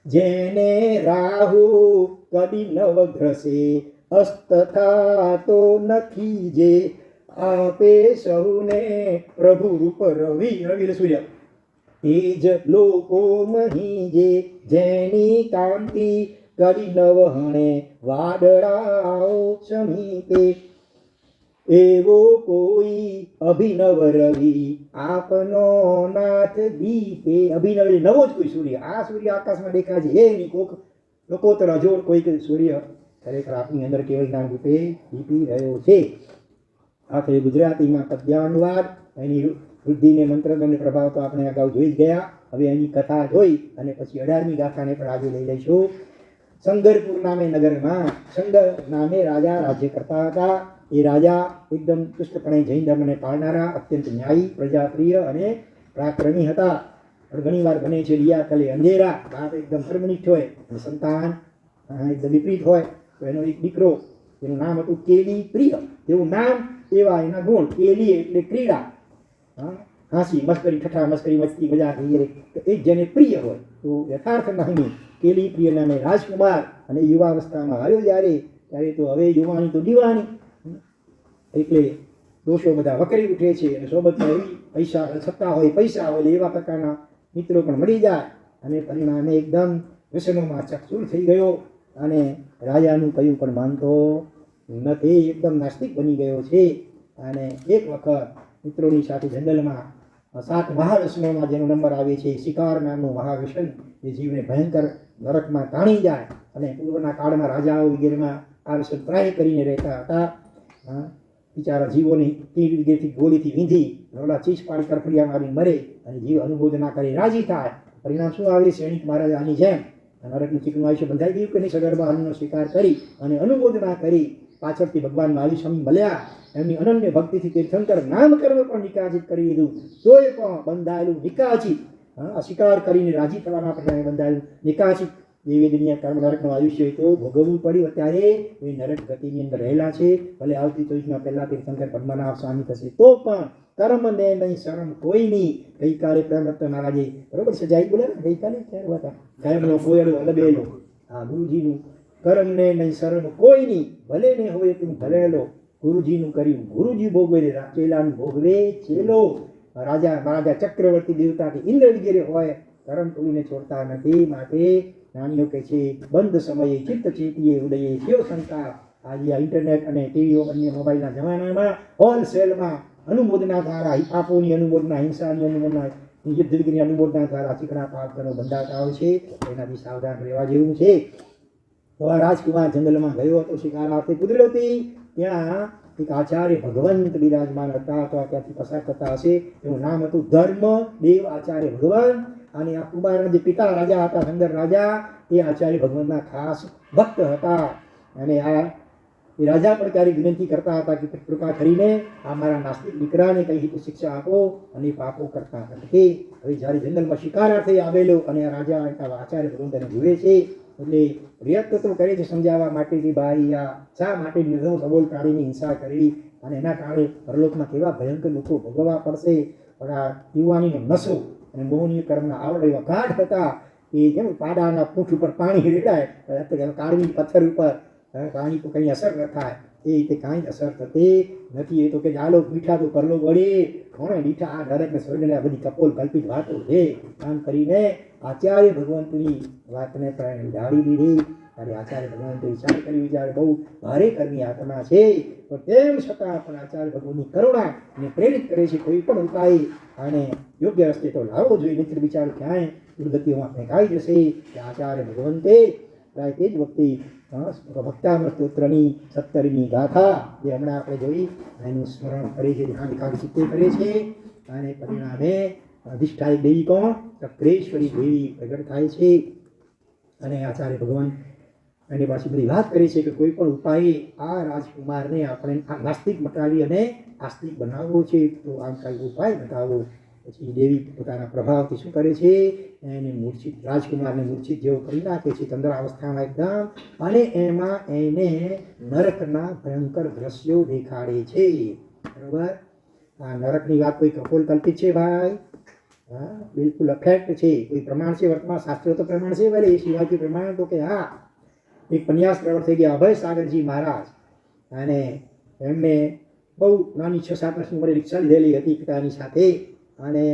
જેને રાહુ કદી નવ ગ્રસે અસ્ત થાતો નથી જે આપે સૌને પ્રભુ રૂપ રવિ રવિ એટલે સૂર્ય તેજ લોકો મહી જે જેની કાંતિ કરી નવહણે વાદળાઓ સમીપે એવો કોઈ અભિનવ રવિ આપનો નાથ દીપે અભિનવ એટલે નવો જ કોઈ સૂર્ય આ સૂર્ય આકાશમાં દેખાય છે એની કોક લોકોતર અજોડ કોઈક સૂર્ય ખરેખર આપની અંદર કેવલ જ્ઞાન રૂપે દીપી રહ્યો છે. આ થઈ ગુજરાતીમાં પદ્યાનુવાદ એની વૃદ્ધિને મંત્રગણને પ્રભાવ તો આપણે અગાઉ જોઈ જ ગયા. હવે એની કથા જોઈ અને પછી 18મી ગાથાને પણ આજે લઈ લઈશું. સંગરપુર નામે નગરમાં સંગર નામે રાજા રાજ્ય કરતા હતા. એ રાજા એકદમ ચુસ્તપણે જૈન ધર્મને પાળનારા, અત્યંત ન્યાયી, પ્રજાપ્રિય અને પરાક્રમી હતા. પણ ઘણી વાર બને છે લિયા કલે અંધેરા, બાપ એકદમ ધર્મનિષ્ઠ હોય અને સંતાન એકદમ વિપરીત હોય. તો એનો એક દીકરો એનું નામ હતું કેલી પ્રિય. તેવું નામ એવા એના ગુણ. કેલી એટલે ક્રીડા, હાંસી મસ્કરી, ઠઠા મસ્કરી, મસ્તી મજાક વગેરે. એ જેને પ્રિય હોય તો યથાર્થ નહીં. કેલી પ્રિય નામે રાજકુમાર અને યુવાવસ્થામાં આવ્યો ત્યારે તો હવે યુવાની તો દીવાની, એટલે દોષો બધા વકરી ઉઠે છે અને સોબતમાં એવી પૈસા સત્તા હોય, પૈસા હોય એવા પ્રકારના મિત્રો પણ મળી જાય અને પરિણામે એકદમ વ્યસનોમાં ચકચૂર થઈ ગયો અને રાજાનું કયું પણ માનતો નથી, એકદમ નાસ્તિક બની ગયો છે. અને એક વખત મિત્રોની સાથે જંગલમાં 7 મહાવ્યસનોમાં જેનો નંબર આવે છે શિકાર નામનું મહાવ્યસન, એ જીવને ભયંકર નરકમાં તાણી જાય. અને પૂર્વના કાળમાં રાજાઓ વગેરેમાં આ વ્યસન ત્રાહી કરીને રહેતા હતા. બિચારા જીવોની તીર વગેરેથી ગોળીથી વીંધી રોલા ચીસ પાડી કરફડિયા મારી મરે અને જીવ અનુબોધના કરી રાજી થાય. પરિણામ શું આવે? સૈનિક મહારાજાની જેમ નરકનું ચીકણું આયુષ્ય બંધાઈ ગયું કે નહીં? સગર્ભા અન્નનો સ્વીકાર કરી અને અનુબોધના કરી પાછળથી ભગવાન આયુષ્ય મળ્યા. એમની અનન્ય ભક્તિથી તીર્થંકર નામકર્મ પણ નિકાસિત કરી દીધું. તોય પણ બંધાયેલું નિકાસિત, સ્વીકાર કરીને રાજી થવાના પરિણામે બંધાયેલું નિકાસિત દેવી દુનિયા કર્મ નરકનું આયુષ્ય તો ભોગવવું પડ્યું. અત્યારે એ નરક ગતિની અંદર રહેલા છે. ભલે આવતી 24માં પહેલા તીર્થંકર પદ્મનાભ સ્વામી થશે તો પણ કર્મને નહીં શરમ કોઈની. ગઈકાલે પ્રેમરત્ન મહારાજે બરોબર સજાઈ બોલે ને, ગઈકાલે ક્યારે હતા કાયમનો કોયડો અલબેલો, હા ગુરુજીનું કર્મને નહીં શરમ કોઈની, ભલે ને હોય તું ભલેલો, ગુરુજીનું કર્યું ગુરુજી ભોગવે, ચેલાનું ભોગવે ચેલો. રાજા મહારાજા ચક્રવર્તી દેવતા કે ઇન્દ્ર વગેરે હોય, કર્મ કોઈને છોડતા નથી. માટે નાનીઓ કહે છે બંધ સમયે ચિત્ત ચેતીએ ઉદયે કેવો શંકા. આજે આ ઇન્ટરનેટ અને ટીવીઓ અન્ય મોબાઈલના જમાનામાં હોલસેલમાં અનુમોદના દ્વારા, પાપોની અનુમોદના, હિંસાની અનુમોદના, યુદ્ધ વિગ્રની અનુમોદના દ્વારા ચીકણા પાપનો બંધાતા હોય છે. એનાથી સાવધાન રહેવા જેવું છે. તો આ રાજકુમાર જંગલમાં ગયો હતો શિકારાર્થે. કુદરતી ત્યાં એક આચાર્ય ભગવંત બિરાજમાન હતા. તો ત્યાંથી પસાર કરતા હશે. એનું નામ હતું ધર્મ દેવ આચાર્ય ભગવાન. અને આ કુમારના જે પિતા રાજા હતા, સંગર રાજા, એ આચાર્ય ભગવાનના ખાસ ભક્ત હતા. અને આ એ રાજા પણ ક્યારેક વિનંતી કરતા હતા કે કૃપા કરીને આ મારા નાસ્તિક દીકરાને કઈ રીતે શિક્ષા આપો, અને પાપો કરતા નથી. હવે જ્યારે જંગલમાં શિકારાર્થે આવેલો અને આ રાજા આચાર્ય ભગવાન તેને જુએ છે એટલે પ્રયત્ન તો કરે છે સમજાવવા માટે કે ભાઈ આ શા માટે નિર્ધન સબોલ પ્રાણીની હિંસા કરી અને એના કારણે પરલોકમાં કેવા ભયંકર લોકો ભોગવવા પડશે. પણ આ યુવાનીનો નશો અને મોહનીય કર્મના આવડ એવા ગાઢ હતા કે જેમ પાડાના પૂંછ ઉપર પાણી રેડાય, કાળવી પથ્થર ઉપર પાણી તો કંઈ અસર ન થાય, એ રીતે કાંઈ અસર થતી નથી. એ તો કે આલો મીઠા તો પરલો વળે, કોણે મીઠા આ નરક ને સ્વર્ગને આ બધી કપોલ કલ્પિત વાતો છે. આમ કરીને આચાર્ય ભગવંતની વાતને પણ જાળી દીધી. ત્યારે આચાર્ય ભગવંતે વિચાર કરી, વિચાર બહુ ભારે કર્મી આત્મા છે, પણ તેમ છતાં પણ આચાર્ય ભગવાનની કરુણા એને પ્રેરિત કરે છે કોઈ પણ ઉપાય અને યોગ્ય રસ્તે તો લાવવો જોઈએ, નહીં બિચારો ક્યાંય દુર્ગતિઓમાં ફેંકાઈ જશે. કે આચાર્ય ભગવંતે તે જ વખતે ભક્તામૃત સ્તોત્રની 17મી ગાથા જે હમણાં આપણે જોઈ એનું સ્મરણ કરે છે, ધ્યાન એકાગ્રચિત્તે કરે છે. અને પરિણામે અધિષ્ઠાયક દેવી કોણ? ચક્રેશ્વરી દેવી પ્રગટ થાય છે. અને આચાર્ય ભગવાન એની પાછી બધી વાત કરી છે કે કોઈ પણ ઉપાય આ રાજકુમારને આપણે આ નાસ્તિક મટાવી અને આસ્તિક બનાવવો છે, તો આમ કાંઈ ઉપાય બતાવો. પછી દેવી પોતાના પ્રભાવથી શું કરે છે? એને મૂર્છિત રાજકુમારને મૂર્છિત જેવો કરી નાખે છે ચંદ્રાવસ્થામાં એકદમ. અને એમાં એને નરકના ભયંકર દ્રશ્યો દેખાડે છે. બરોબર? આ નરકની વાત કોઈ કપોલ કલ્પિત છે ભાઈ? હા, બિલકુલ અફેક્ટ છે. કોઈ પ્રમાણ છે વર્તમાન શાસ્ત્ર તો પ્રમાણ છે ભલે, એ સિવાય કોઈ પ્રમાણ તો કે હા એક પન્યાસ પ્રવર્ત થઈ ગયા અભય સાગરજી મહારાજ, અને એમને બહુ નાની 6-7 વર્ષની ઉંમરે રિક્ષા લીધેલી હતી પિતાની સાથે, અને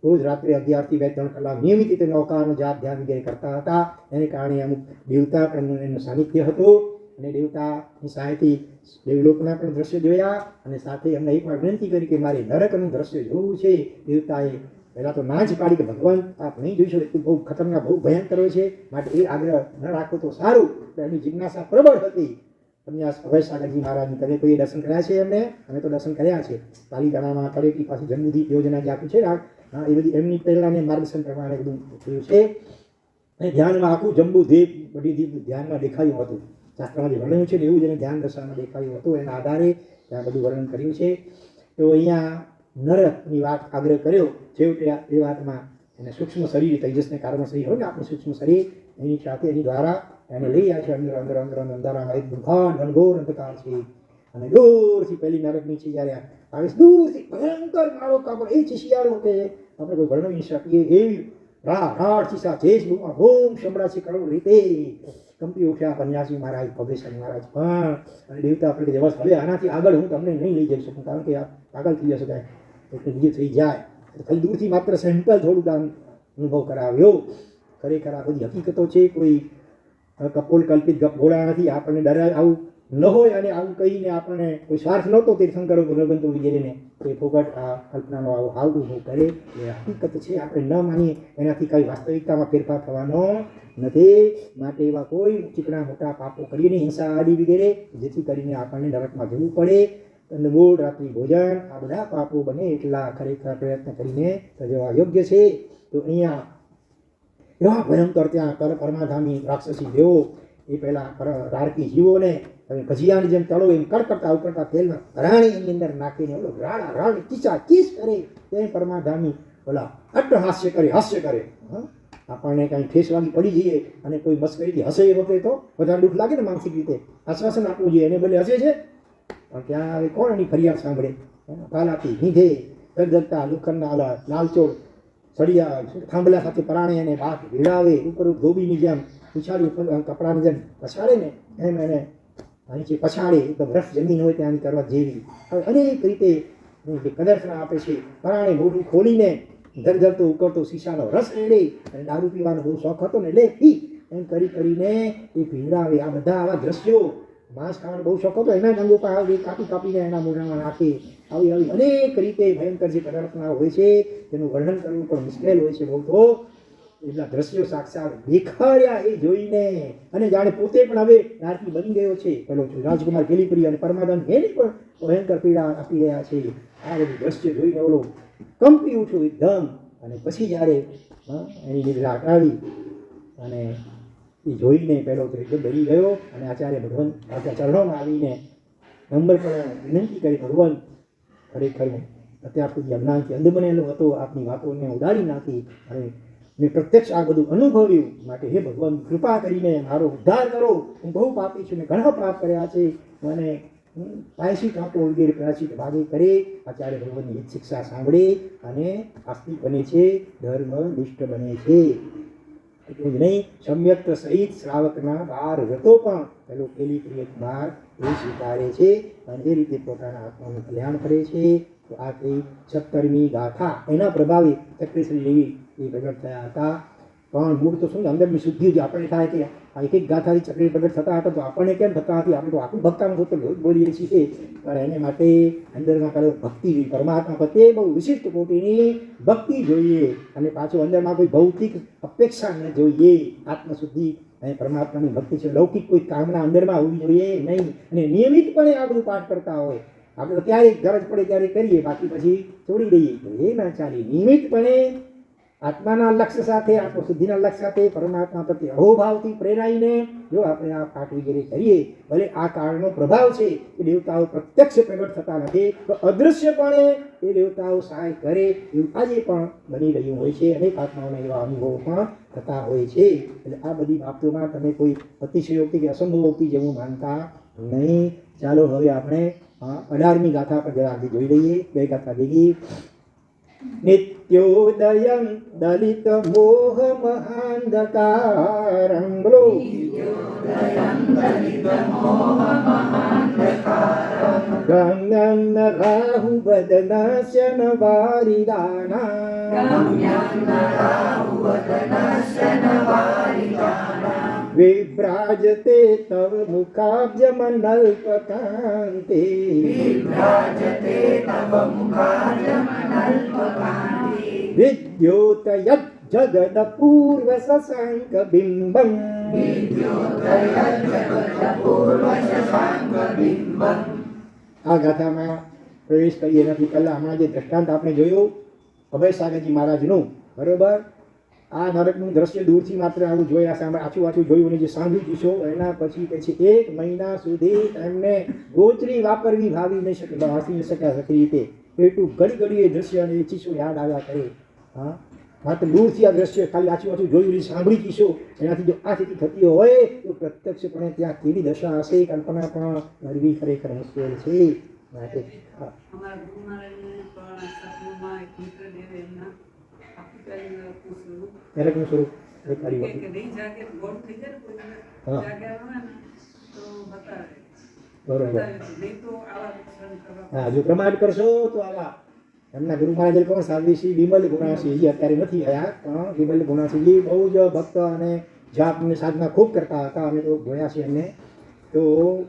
રોજ રાત્રે 11 થી 2-3 કલાક નિયમિત રીતે નૌકાનો જાપ ધ્યાન વગેરે કરતા હતા. એને કારણે અમુક દેવતા પણ એનું સાનિધ્ય હતું, અને દેવતાની સહાયથી દેવલોકના પણ દ્રશ્ય જોયા, અને સાથે એમને એક વાર વિનંતી કરી કે મારે નરકનું દ્રશ્ય જોવું છે. દેવતાએ પહેલાં તો ના જ પાડી કે ભગવાન આપ નહીં જોઈ શકો, બહુ ખતરનાક, બહુ ભયંકર હોય છે, માટે એ આગ્રહ ન રાખો તો સારું. એની જિજ્ઞાસા પ્રબળ હતી. પન્યાસ અભય સાગરજી મહારાજની તમે કોઈ દર્શન કર્યા છે એમને? અમે તો દર્શન કર્યા છે. પાલીતાણામાં તળેટી પાસે જન્મદીપ યોજના જે આપી છે ને, હા, એ બધી એમની પહેલાંને માર્ગદર્શન પ્રમાણે બધું થયું છે. અને ધ્યાનમાં આખું જંબુ દીપ બધી દીપ ધ્યાનમાં દેખાયું હતું. શાસ્ત્રમાં જે વર્ણન છે ને એવું જ એને ધ્યાન દશામાં દેખાયું હતું. એના આધારે ત્યાં બધું વર્ણન કર્યું છે. તો અહીંયા નરકની વાત આગ્રહ કર્યો. છેવટે એ વાતમાં એને સૂક્ષ્મ શરીર, તેજસને કારણ શરીર હોય ને આપણું સૂક્ષ્મ શરીર, એની સાથે એની દ્વારા એને લઈ આવે છે. અંદર અંધારામાં એક દુઃખાન ઘનઘોર અંધકાર છે, અને દૂરથી પહેલી નરક નીચે જ્યારે આવે દૂરથી ભયંકર માળો કાપડ, એ છે શિયાળો કે આપણે કોઈ વર્ણવી શકીએ એવી રાડ ચીસા ચેસબુકમાં હોમ સંભળાશે કરોડ રીતે કંપી ઉઠ્યા પન્યાસી મહારાજ, ભવેશાની મહારાજ પણ. અને દેવતા આપણે કે બસ હવે આનાથી આગળ હું તમને નહીં લઈ જઈ શકું, કારણ કે આગળ થઈ જશે કાંઈ એટલે બીજું થઈ જાય. ખાલી દૂરથી માત્ર સેમ્પલ થોડુંક આમ અનુભવ કરાવ્યો. ખરેખર આ બધી હકીકતો છે, કોઈ કપોલ કલ્પિત ગપગોળા નથી. આપણને ડરાય આવું ન હોય, અને આવું કહીને આપણને કોઈ સ્વાર્થ નહોતો તીર્થંકરો ભગવંતો વગેરેને એ ફોગટ આ કલ્પનાનો આવો હાવડું કરે એ હકીકત છે. આપણે ન માનીએ એનાથી કંઈ વાસ્તવિકતામાં ફેરફાર થવાનો નથી. માટે એવા કોઈ ચીકણા મોટા પાપો કરીએ નહીં, હિંસા આદિ વગેરે, જેથી કરીને આપણને નરકમાં જવું પડે. કંદમૂળ, રાત્રિ ભોજન, આ બધા પાપો બને એટલા ખરેખર પ્રયત્ન કરીને સજવા યોગ્ય છે. તો અહીંયા એવા ભયંકર ત્યાં પરમાધામી રાક્ષસી દેવો એ પહેલાં રારકી જીવોને તમે ભજીયાની જેમ તળો એમ કડકડતા ઉકળતા તેલમાં રાણી એની અંદર નાખીને ઓલો રાડ ચીચા ચીસ કરે, તે પરમાધામી ઓલા અટ્ટહાસ્ય કરે, હાસ્ય કરે. આપણને કાંઈ ઠેસ વાગી પડી જઈએ અને કોઈ મસ્કરીથી હસે એ વખતે તો વધારે દુઃખ લાગે ને માનસિક રીતે. આશ્વાસન આપવું જોઈએ, એને બદલે હસે છે. પણ ત્યાં હવે કોણ એની ફરિયાદ સાંભળે? પાલાથી નીધે જગજગતા લોખંડના ઓલા લાલચોળ સળિયા થાંભલા સાથે પરાણે એને બાપ ભીડાવે, ઉપર ધોબીની જેમ ઉછાળી કપડાની જેમ પછાડે ને એમ એને નીચે પછાડે. એકદમ રફ જમીન હોય ત્યાં કરવા જેવી. હવે અનેક રીતે પ્રદર્શના આપે છે. પરાણે મોઢું ખોલીને ધરધરતો ઉકળતો શીશાનો રસ રેડે, અને દારૂ પીવાનો બહુ શોખ હતો ને લે પી એમ કરીને એ ભીડાવે. આ બધા આવા દ્રશ્યો, માંસ ખાવાનો બહુ શોખ હતો, એના અંગો પર કાપીને એના મોઢામાં નાખે. આવી અનેક રીતે ભયંકર જે પ્રદર્શના હોય છે તેનું વર્ણન કરવું પણ મુશ્કેલ હોય છે બહુ. તો એટલા દ્રશ્યો સાક્ષાત દેખાડ્યા એ જોઈને, અને જાણે પોતે પણ હવે નારકી બની ગયો છે. પેલો રાજકુમાર કેલીપરી અને પરમાદન એને પણ ભયંકર પીડા આપી રહ્યા છે. આ બધું દ્રશ્ય જોઈને ઓલો કંપી ઉઠ્યો એકદમ. અને પછી જ્યારે એની નિદ્રા હટાવી અને એ જોઈને પહેલો તો એકદમ ડરી ગયો, અને આચાર્ય ભગવાન આચાર્ય ચરણોમાં આવીને નંબર પણ વિનંતી કરી, ભગવાન ખરેખર અત્યાર સુધી અજ્ઞાનથી અંધ બનેલો હતો, આપની વાતોને ઉડાડી નાખી, અને મેં પ્રત્યક્ષ આ બધું અનુભવ્યું. માટે હે ભગવાન કૃપા કરીને મારો ઉદ્ધાર કરો, હું બહુ પાપી છું, મેં ઘણા પાપ કર્યા છે, મને પ્રાયશ્ચિત આપો વગેરે પ્રાયશ્ચિત ભાગે કરે. આચાર્ય ભગવાનની એક શિક્ષા સાંભળે અને આસ્તિક બને છે, ધર્મ નિષ્ઠ બને છે. એટલું જ નહીં, સમ્યક સહિત શ્રાવકના 12 વ્રતો પણ પેલો કેલીપ્રિય કુમાર એ સ્વીકારે છે, અને એ રીતે પોતાના આત્માનું કલ્યાણ કરે છે. તો આ થઈ 17મી ગાથા. એના પ્રભાવે ચક્રેશ્વરી દેવી એ પ્રગટ થયા હતા. પણ મૂળ તો શું, અંદરની શુદ્ધિ જે આપણે થાય કે આ એક એક ગાથાથી ચક્રી પ્રગટ થતા હતા, તો આપણને કેમ થતા હતી? આપણે તો આખું ભક્તાનું તો બોલીએ છીએ, પણ એને માટે અંદરમાં પહેલો ભક્તિ જોઈએ. પરમાત્મા પ્રત્યે બહુ વિશિષ્ટ કોટીની ભક્તિ જોઈએ, અને પાછું અંદરમાં કોઈ ભૌતિક અપેક્ષા ન જોઈએ. આત્મશુદ્ધિ અને પરમાત્માની ભક્તિ છે. લૌકિક કોઈ કામના અંદરમાં હોવી જોઈએ નહીં. અને નિયમિતપણે આ બધું પાઠ કરતા હોય. આપણે તો ક્યારેક ગરજ પડે ત્યારે કરીએ, બાકી પછી છોડી દઈએ, તો એ ના ચાલે. નિયમિતપણે આત્માના લક્ષ્ય સાથે, આત્મશુદ્ધિના લક્ષ્ય સાથે, પરમાત્મા પ્રત્યે અહોભાવથી પ્રેરાઈને જો આપણે આ પાઠ વગેરે કરીએ, ભલે આ કાળનો પ્રભાવ છે કે દેવતાઓ પ્રત્યક્ષ પ્રગટ થતા નથી, તો અદૃશ્યપણે એ દેવતાઓ સહાય કરે એવું આજે પણ બની રહ્યું હોય છે. અનેક આત્માઓના એવા અનુભવો પણ થતા હોય છે. એટલે આ બધી બાબતોમાં તમે કોઈ અતિશયોક્તિ કે અસંભવોક્તિ જેવું માનતા નહીં. ચાલો હવે આપણે 18મી ગાથા પર જરા જોઈ લઈએ. બે ગાથા ભેગી. નિત્યોદયં દલિત મોહ મહાંધકારં બોલો ગમ્યં રાહુ વદનસ્ય ન વારિદાના વિભ્રાજતે તવ મુખાબ્જમનલ્પકાંતે વિદ્યોતયત જગદ પૂર્વ શશાંક બિંબં આ ગાથામાં પ્રવેશ કરીએ નથી પહેલા હમણાં જે દ્રષ્ટાંત આપણે જોયું અભય સાગરજી મહારાજનું બરોબર આ નરકનું દ્રશ્ય દૂરથી માત્ર આવું જોયા સાંભળ આછું જોયું અને જે સાંભળ્યું છો એના પછી 1 મહિના સુધી એમને ગોચરી વાપરવી ભાવી નહીં શકે વાંચી ન શક્યા સરખી રીતે એટલું ઘડી એ દ્રશ્ય અને એ ચીસો યાદ આવ્યા કરે હા માત્ર દૂરથી આ દ્રશ્ય ખાલી આછું જોયું સાંભળી ચીસો એનાથી જો આ સ્થિતિ થતી હોય તો પ્રત્યક્ષપણે ત્યાં કેવી દશા હશે કલ્પના પણ કરવી ખરેખર મુશ્કેલ છે માટે નરકનું સ્વરૂપ બરોબર હા જો પ્રમાણ કરશો તો આવા એમના ગુરુ મહારાજ કોણ સાધ્વીશ્રી બિમલ ગુણાસિંહજી અત્યારે નથી આવ્યા પણ બિમલ ગુણાસિંહજી બહુ જ ભક્ત અને જાપની સાધના ખૂબ કરતા હતા અમે તો જોયા છે એમને તો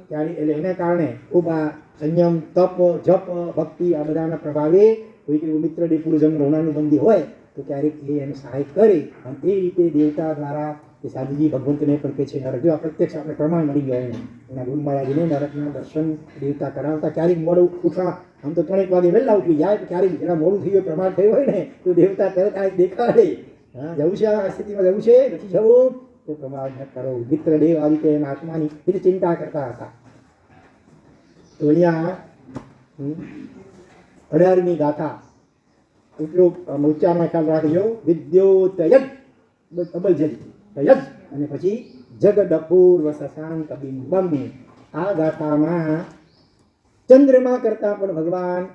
ત્યારે એટલે એના કારણે ખૂબ આ સંયમ તપ જપ ભક્તિ આ બધાના પ્રભાવે કોઈ કે મિત્રડી પૂર્વજન્મ ઋણાનું બંધી હોય તો ક્યારેક એ એને સહાય કરે અને એ રીતે દેવતા દ્વારા એ સાધુજી ભગવંતને પણ કહે છે નરક જો આ પ્રત્યક્ષ આપણે પ્રમાણ મળી ગયો એના ગુરુ મહારાજને નરકના દર્શન દેવતા કરાવતા ક્યારેક મોડું ઉઠવા આમ તો 3 વાગે વહેલા ઉઠી જાય તો ક્યારેક જરા મોડું થઈ ગયું પ્રમાણ થયું હોય ને તો દેવતા તરત આ દેખાડે હા જવું છે આ સ્થિતિમાં જવું છે નથી જવું તો પ્રમાણ ન કરો મિત્રદેવ આ રીતે એના આત્માની રીતે ચિંતા કરતા હતા તો અહીંયા 18મી ગાથા એટલું ઉચ્ચારમાં ખ્યાલ રાખજો વિદ્યોતયદ ડબલ જજ તયદ અને પછી જગદપૂર્વ શશાંક બિંબમ આ ગાથામાં ચંદ્રમા કરતા પણ ભગવાન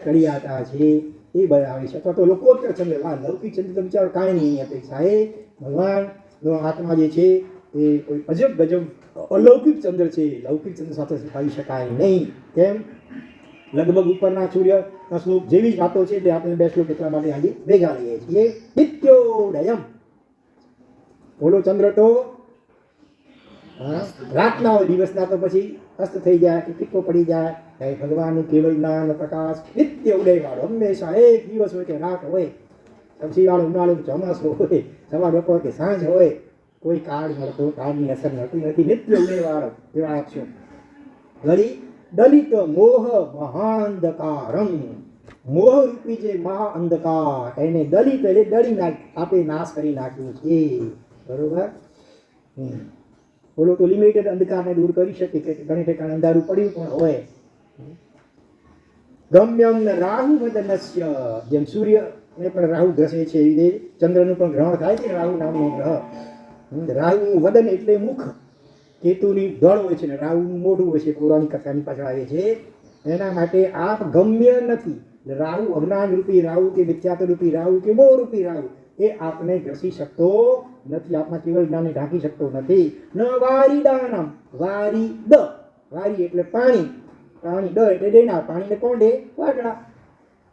કડિયાતા છે એ બતાવે છે અથવા તો લોકોત્તર ચંદ્ર લૌકિક ચંદ્ર તો વિચારો કાંઈ નહીં અપેક્ષા એ ભગવાનનો આત્મા જે છે એ કોઈ અજબ ગજબ અલૌકિક ચંદ્ર છે લૌકિક ચંદ્ર સાથે સરખાવી શકાય નહીં કેમ લગભગ ઉપરના સૂર્યના શ્લોક જેવી જ વાતો છે એટલે આપણે 2 શ્લોક એટલા માટે આજે ભેગા લઈએ છીએ નિત્યોદયમ ઓલો ચંદ્ર તો રાતના હોય દિવસના તો પછી અસ્ત થઈ જાય કે ટીકો પડી જાય ભગવાનનું કેવલ જ્ઞાન પ્રકાશ નિત્ય ઉદય વાળો હંમેશા એક દિવસ હોય કે રાત હોય પછી વાળો ઉનાળો ચોમાસું હોય સવાર બપોર કે સાંજ હોય કોઈ કાળ મળતો કાળની અસર મળતી નથી નિત્ય ઉદય વાળો એવા આપશો વળી દલિત મોહ મહાંધકારમ મોહ રૂપી જે મહા અંધકાર એને દલિત એટલે દળી આપે નાશ કરી નાખ્યું છે બરોબર બોલો તો લિમિટેડ અંધકારને દૂર કરી શકે કે ઘણી ઠેકાણે અંધારું પડ્યું પણ હોય ગમ્યમ રાહુ વદનસ્ય જેમ સૂર્યને પણ રાહુ ગ્રસે છે એવી રીતે ચંદ્રનું પણ ગ્રહણ થાય છે રાહુ નામનો ગ્રહ રાહુનું વદન એટલે મુખ કેતુની દળ હોય છે ને રાહુનું મોઢું હોય છે પૌરાણિક કથાની પાછળ આવે છે એના માટે આપ ગમ્ય નથી રાહુ અજ્ઞાન રૂપી રાહુ કે મિથ્યાત્વ રૂપી રાહુ કે મોહ રૂપી રાહુ એ આપને ગ્રસી શકતો નથી આપના કેવલ જ્ઞાનને ઢાંકી શકતો નથી ન વારિદાનમ વારી દ વારી એટલે પાણી દ એટલે દેનાર પાણીને કોણ દે વાટડા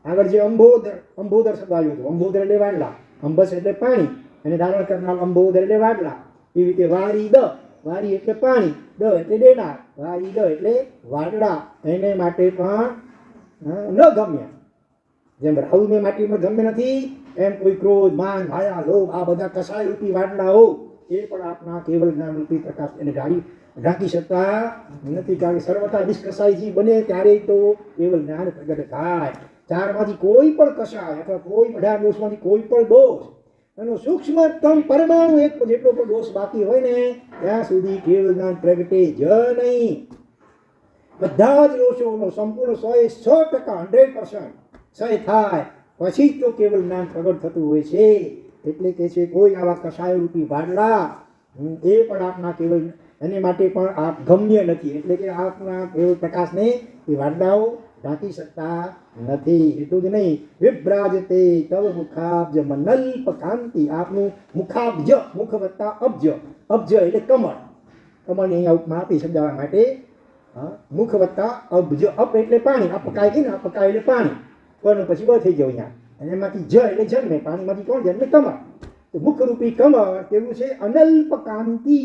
આગળ જે અંબોદર શબ્દ આવ્યો હતો અંબોદર એટલે વાટલા અંબસ એટલે પાણી અને ધારણ કરનાર અંબોદર એટલે વાટલા એવી રીતે વારી દ વારી એટલે પાણી દ એટલે દેનાર વારી દ એટલે વાટડા એને માટે પણ ન ગમ્યા જેમ રાહુને માટીમાં ગમે નથી એમ કોઈ ક્રોધ માન માયા લોભ આ બધા કસાય રૂપી વાટડાઓ એ પણ આપના કેવલ જ્ઞાન રૂપી પ્રકાશ એને ઢાંકી શકતા નથી કારણ કે સર્વતા નિષ્કસાયજી બને ત્યારે તો કેવલ જ્ઞાન પ્રગટ થાય ચારમાંથી કોઈ પણ કસાય અથવા કોઈ 18 દોષમાંથી કોઈ પણ દોષ એનો સૂક્ષ્મતમ પરમાણુ એક જેટલો પણ દોષ બાકી હોય ને ત્યાં સુધી કેવલ જ્ઞાન પ્રગટે જ નહીં બધા જ દોષોનો સંપૂર્ણ 100% ક્ષય થાય પછી જ તો કેવલ જ્ઞાન પ્રગટ થતું હોય છે એટલે કે છે કોઈ આવા કષાય રૂપી વાડલા એ પણ આપના કેવલ એને માટે પણ આપ ગમ્ય નથી એટલે કે આપના કેવલ પ્રકાશને એ વાડલાઓ ઢાંકી શકતા નથી. એટલું જ નહીં, વિભ્રાજતે તવ મુખાબ્જ મનલ્પ કાંતિ. આપનું મુખાબ્જ, મુખ વત્તા અબ્જ, અબ્જ એટલે કમળ. કમળની અહીંયા ઉપમા આપી સમજાવવા માટે. મુખ વત્તા અબ્જ, અપ એટલે પાણી, અપકાય કે ને અપકાય એટલે પાણી, પણ પછી બ થઈ ગયો અહીંયા. અને એમાંથી જ એટલે જન્મે, પાણીમાંથી કોણ જન્મે? કમળ. તો મુખરૂપી કમળ કેવું છે? અનલ્પ કાંતિ.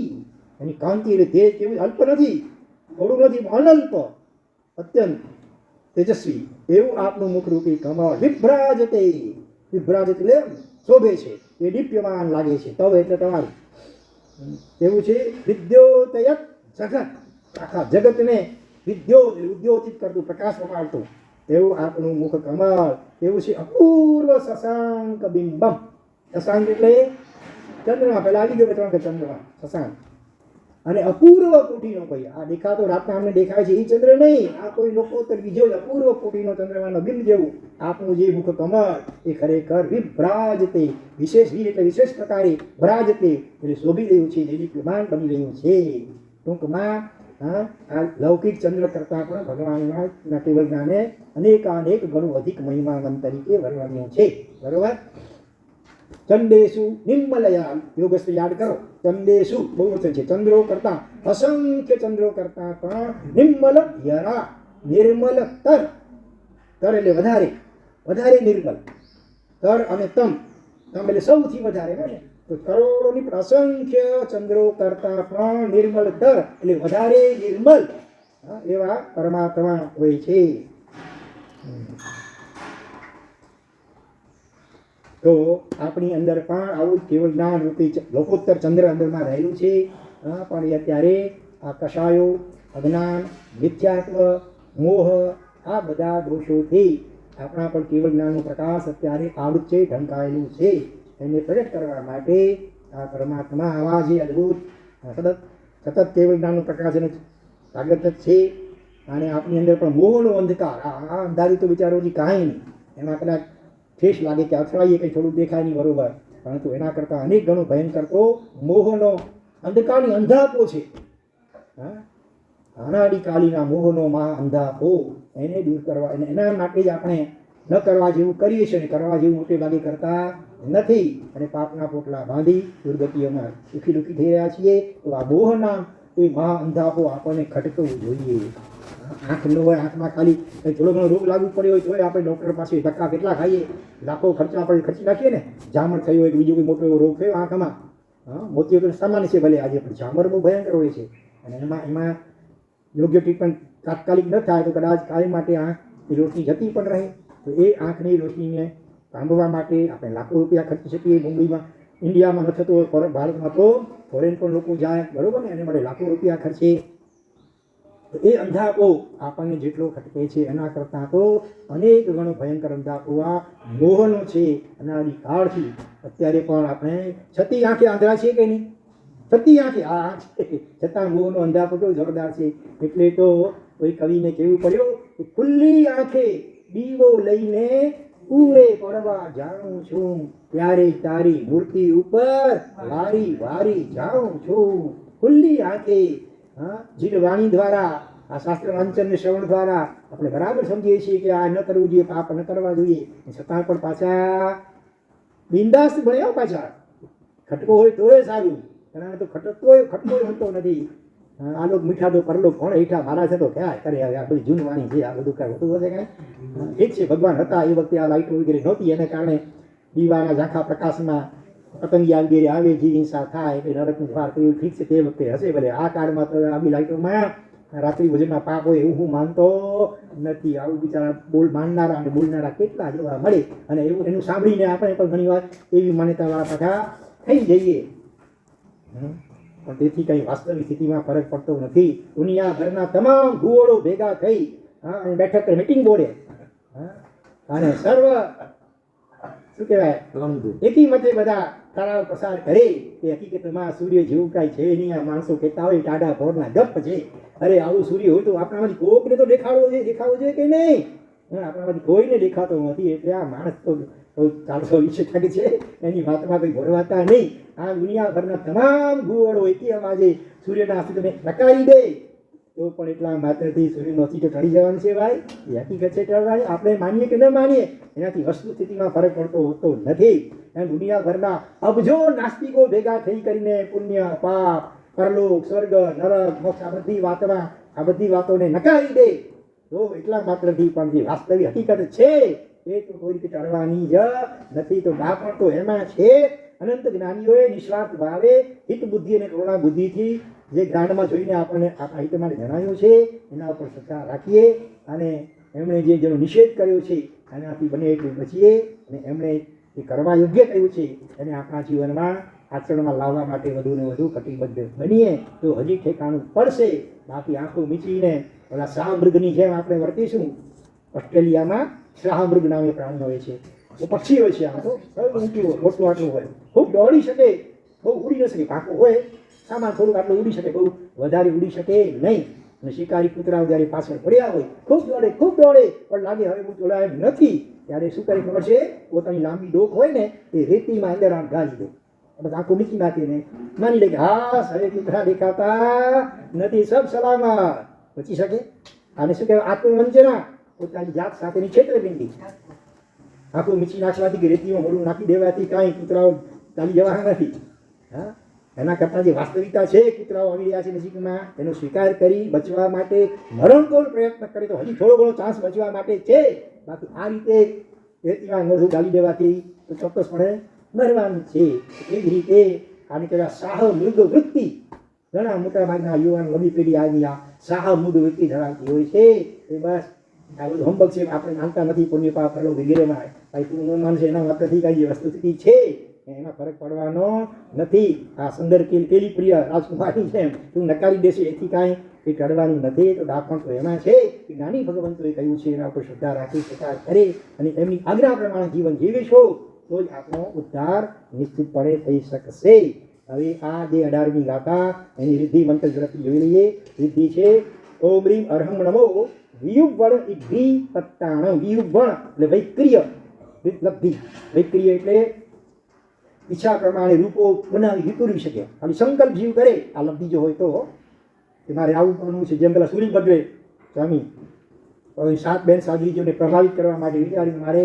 એની કાંતિ એટલે તેજ કેવું? અલ્પ નથી, થોડું નથી, અનલ્પ, અત્યંત તેજસ્વી એવું આપનું મુખરૂપી કમળ. વિભ્રાજતે, વિભ્રાજત એટલે શોભે છે, એ દીપ્યમાન લાગે છે. તવ એટલે તમારું એવું છે. વિદ્યોતયત જગત, આખા જગતને ઉદ્યોતિત કરતું, પ્રકાશ પાડતું એવું આપનું મુખ કમળ. એવું છે. અપૂર્વ શશાંક બિંબમ. શશાંક એટલે ચંદ્રમા, પેલા આવી ગયો કે ચંદ્રમા, શશાંક. અને અપૂર્વ કોટીનો કોઈ, આ દેખાતો રાતના અમને દેખાય છે એ ચંદ્ર નહીં, આ કોઈ લોકો બીજો અપૂર્વ કોટીનો ચંદ્રમાનો બિંબ જેવું આપનું જે મુખ કમળ એ ખરેખર વિભ્રાજતે, વિશેષ વીર એટલે વિશેષ પ્રકારે, ભ્રાજતે એટલે શોભી રહ્યું છે, દીપ્યમાન બની રહ્યું છે. ટૂંકમાં આ લૌકિક ચંદ્ર કરતાં પણ ભગવાનના કેવલ જ્ઞાને અનેક ગણું અધિક મહિમાવંત તરીકે વર્ણવ્યું છે. બરોબર. ચંડેશુ નિર્મલયા, યોગસ્થ યાદ કરો. ચંડેશુ બહુ વચન છે, ચંદ્રો કરતા, અસંખ્ય ચંદ્રો કરતા પણ નિર્મલ યરા, નિર્મલ તર. તર એટલે વધારે, વધારે નિર્મલ. તર અને તમ, તમ એટલે સૌથી વધારે ને. તો કરોડોની પણ અસંખ્ય ચંદ્રો કરતા પણ નિર્મલ તર એટલે વધારે નિર્મલ એવા પરમાત્મા હોય છે. તો આપણી અંદર પણ આવું કેવળ જ્ઞાન રૂપી લોકોત્તર ચંદ્ર અંદરમાં રહેલું છે. પણ એ અત્યારે આ કષાયો, અજ્ઞાન, મિથ્યાત્વ, મોહ આ બધા દોષોથી આપણા પણ કેવળ જ્ઞાનનો પ્રકાશ અત્યારે આવૃત છે, ઢંકાયેલું છે. એને પ્રગટ કરવા માટે આ પરમાત્મા આવા જે અદ્ભુત સતત કેવળ જ્ઞાનનો પ્રકાશ એને સ્વાગત જ છે. અને આપણી અંદર પણ મોહનો અંધકાર, આ અંધારી તો વિચારોની કાંઈ નહીં, એમાં કદાચ ઠેસ લાગે કે અથડાઈએ કંઈ થોડું દેખાય નહીં, બરોબર, પરંતુ એના કરતાં અનેક ગણો ભયંકર તો મોહનો અંધકારની અંધાપો છે. અનાદિકાલીના મોહનો મહા અંધાપો, એને દૂર કરવા, એના માટે જ આપણે ન કરવા જેવું કરીએ છીએ અને કરવા જેવું મોટે ભાગે કરતા નથી. અને પાપના પોટલા બાંધી દુર્ગતિઓમાં દુઃખી થઈ રહ્યા છીએ. તો આ મોહના કોઈ મહા અંધાપો આપણને ખટકવું જોઈએ. આંખ ન હોય, આંખમાં ખાલી થોડો ઘણો રોગ લાગુ પડ્યો હોય તોય આપણે ડૉક્ટર પાસે ધક્કા કેટલા ખાઈએ, લાખો ખર્ચા આપણે ખર્ચી નાખીએ ને. જામર થયો હોય કે બીજો કોઈ મોટો એવો રોગ થયો આંખમાં, મોતિયો તો સામાન્ય છે ભલે આજે, પણ જામર બહુ ભયંકર હોય છે. અને એમાં યોગ્ય ટ્રીટમેન્ટ તાત્કાલિક ન થાય તો કદાચ કાયમ માટે આંખની રોશની જતી પણ રહે. તો એ આંખની રોશનીને પામવા માટે આપણે લાખો રૂપિયા ખર્ચી શકીએ. મુંબઈમાં, ઇન્ડિયામાં ન થતો હોય, ભારતમાં તો ફોરેન પણ લોકો જાય, બરોબર ને, એને માટે લાખો રૂપિયા ખર્ચે. તો એ અંધાપો આપણને જેટલો ખટકે છે એના કરતાં તો અનેક ગણો ભયંકર અંધાપો આ મોહનો છે. અનાદિકાળથી અત્યારે પણ આપણે છતી આંખે આંધળા છીએ કે નહીં? છતી આંખે આ આંખ છે, છતાં મોહનો અંધાપો કેવો જોરદાર છે. એટલે તો કોઈ કવિને કહેવું પડ્યું કે ખુલ્લી આંખે દીવો લઈને પૂરે પડવા જાઉં છું, ત્યારે તારી મૂર્તિ ઉપર વારી વારી જાઉં છું. ખુલ્લી આંખે જીવ વાણી દ્વારા, આ શાસ્ત્ર વાંચન શ્રવણ દ્વારા આપણે બરાબર સમજીએ છીએ કે આ ન કરવું જોઈએ, પાપ ન કરવા જોઈએ, છતાં પણ પાછા બિંદાસ ભણ્યા, પાછા ખટકો હોય તોય સારું, કારણ તો ખટકો હોતો નથી. આ લોકો મીઠા તો પરલો કોણ હેઠા મારા છે તો ક્યાં કરે. હવે આ બધી જૂનવાણી છે, આ બધું કાંઈ હોતું હશે કાંઈ? એક છે, ભગવાન હતા એ વખતે આ લાઇટો વગેરે નહોતી, એને કારણે દીવાના ઝાંખા પ્રકાશમાં પતંગિયા વગેરે આવે, જીવ હિંસા થાય એટલે નરકનું વાર કર્યું, ઠીક છે, તે વખતે હશે ભલે. આ કાળમાં તો આવી લાઇટોમાં રાત્રિ ભોજનના પાપ હોય એવું હું માનતો નથી. આવું બિચારા માનનારા અને બોલનારા કેટલા જોવા મળે. અને એવું એનું સાંભળીને આપણે પણ ઘણી વાર એવી માન્યતાવાળા પાછા થઈ જઈએ. પણ તેથી કંઈ વાસ્તવિક સ્થિતિમાં ફરક પડતો નથી. દુનિયાભરના તમામ ભૂગોળો ભેગા થઈ અને બેઠક કરી મીટિંગ બોલે અને સર્વ શું કહેવાય એકી મતે બધા ઠરાવ પસાર કરે કે હકીકતમાં સૂર્ય જેવું કાંઈ છે નહીં. આ માણસો કહેતા હોય ટાઢા ભોરના ગપ છે. અરે આવું સૂર્ય હોય તો આપણામાંથી કોકને તો દેખાડવો જોઈએ કે નહીં? આપણામાંથી કોઈને દેખાતો નથી. એટલે આ માણસ તો 420 ટકા છે, એની વાતમાં કંઈ ભરવાતા નહીં. આ દુનિયાભરના તમામ ભૂગોળો એકી અવાજે સૂર્યના અસ્તિત્વને નકારી દે તો પણ એટલા માત્રથી સૂર્યમાંથી તો ટળી જવાનું છે ભાઈ. એ હકીકત છે ટળવાની. આપણે માનીએ કે ન માનીએ એનાથી વસ્તુ સ્થિતિમાં ફરક પડતો હોતો નથી. એમ દુનિયાભરના અબજો નાસ્તિકો ભેગા થઈ કરીને પુણ્ય પાપ પરલોક સ્વર્ગ નરક મોક્ષ આ બધી વાતોને નકારી દે તો એટલા માત્રથી પણ જે વાસ્તવિક હકીકત છે એ તો કોઈ રીતે ટળવાની જ નથી. તો ના પણ તો એમાં છે. અનંત જ્ઞાનીઓએ નિસ્વાર્થ ભાવે હિત બુદ્ધિ અને કરુણા બુદ્ધિથી જે જ્ઞાનમાં જોઈને આપણને આપણા હિત માટે જણાવ્યું છે એના ઉપર શ્રદ્ધા રાખીએ અને એમણે જેનો નિષેધ કર્યો છે એનાથી બને એટલું બચીએ અને એમણે એ કરવા યોગ્ય કહ્યું છે એને આપણા જીવનમાં આચરણમાં લાવવા માટે વધુ ને વધુ કટિબદ્ધ બનીએ તો હજી ઠેકાણું પડશે. બાકી આંખો મીચીને ઓલા શાહમૃગની જેમ આપણે વર્તીશું. ઓસ્ટ્રેલિયામાં શાહમૃગ નામે પ્રાણી હોય છે. એ પક્ષી હોય છે. આમ તો ઊંચું હોય, મોટું આટલું હોય, ખૂબ દોડી શકે, બહુ ઉડી ન શકે. પાંખો હોય સામાન થોડુંક આટલું ઉડી શકે, બહુ વધારે ઉડી શકે નહીં. અને શિકારી કૂતરાઓ જ્યારે પાછળ પડ્યા હોય ખૂબ દોડે પણ લાગે હવે હું જોડાય નથી ત્યારે શું કરી ખબર છે? પોતાની લાંબી ડોક હોય ને તે રેતીમાં અંદર આમ ગાળી દે. આપણે આંખો મીચી નાખીને માની લે કે હા હવે કૂતરા દેખાતા નથી, સબ સલામત. બચી શકે? આને શું કહેવાય? આત્મવંચના, પોતાની જાત સાથેની છેતરપિંડી. આંખો મીચી નાખવાથી કે રેતીમાં મોડું નાખી દેવાથી કાંઈ કૂતરાઓ ચાલી જવાના નથી. હા, એના કરતાં જે વાસ્તવિકતા છે કૂતરાઓ આવી રહ્યા છે નજીકમાં એનો સ્વીકાર કરી બચવા માટે મરણતોલ પ્રયત્ન કરે તો હજી થોડો ઘણો ચાન્સ બચવા માટે છે. બાકી આ રીતે રેતીમાં મોઢું ગાળી દેવાથી તો ચોક્કસપણે મરવાનું છે. એ જ રીતે આને કહેવાય શાહ મૃગ વૃત્તિ. ઘણા મોટા ભાગના યુવાન નવી પેઢી આવી આ શાહ મૃગ વૃત્તિ ધરાવતી હોય છે. એ બસ આ બધું હંબક છે, આપણે માનતા નથી પુણ્ય પાપ કરલો વગેરેમાં. ભાઈ તું ન માનશે એના માત્રથી કાંઈ જે વસ્તુસ્થિતિ છે એમાં ફરક પડવાનો નથી. આ સુંદર કેલી પ્રિય રાજકુમારી છે તું નકારી દેશે એથી કાંઈ એ ટળવાનું નથી. તો દાખણ તો એમાં છે કે જ્ઞાની ભગવંતોએ કહ્યું છે એના ઉપર શ્રદ્ધા રાખી સ્વીકાર કરે અને એમની આજ્ઞા પ્રમાણે જીવન જીવીશું તો જ આપણો ઉદ્ધાર નિશ્ચિતપણે થઈ શકશે. હવે આ જે 18મી ગાથા એની રિદ્ધિ મંત્ર ઝડપથી જોઈ લઈએ. રિદ્ધિ છે ઓમ રીમ અરહમ નમો વિયુવણ ઇદ્ધિ તત્તાણમ. વિયુવણ એટલે વૈક્રિય લબ્ધિ. વૈક્રિય એટલે ઈચ્છા પ્રમાણે રૂપો બનાવી વિખૂરી શકે. ખાલી સંકલ્પ જીવ કરે આ લબ્ધિ જો હોય તો કે મારે આવું કરવું છે. જેમ પેલા સુનિલ ભદ્રે સ્વામી 7 બેન સાધ્વીજીઓને પ્રભાવિત કરવા માટે વિચાર્યું મારે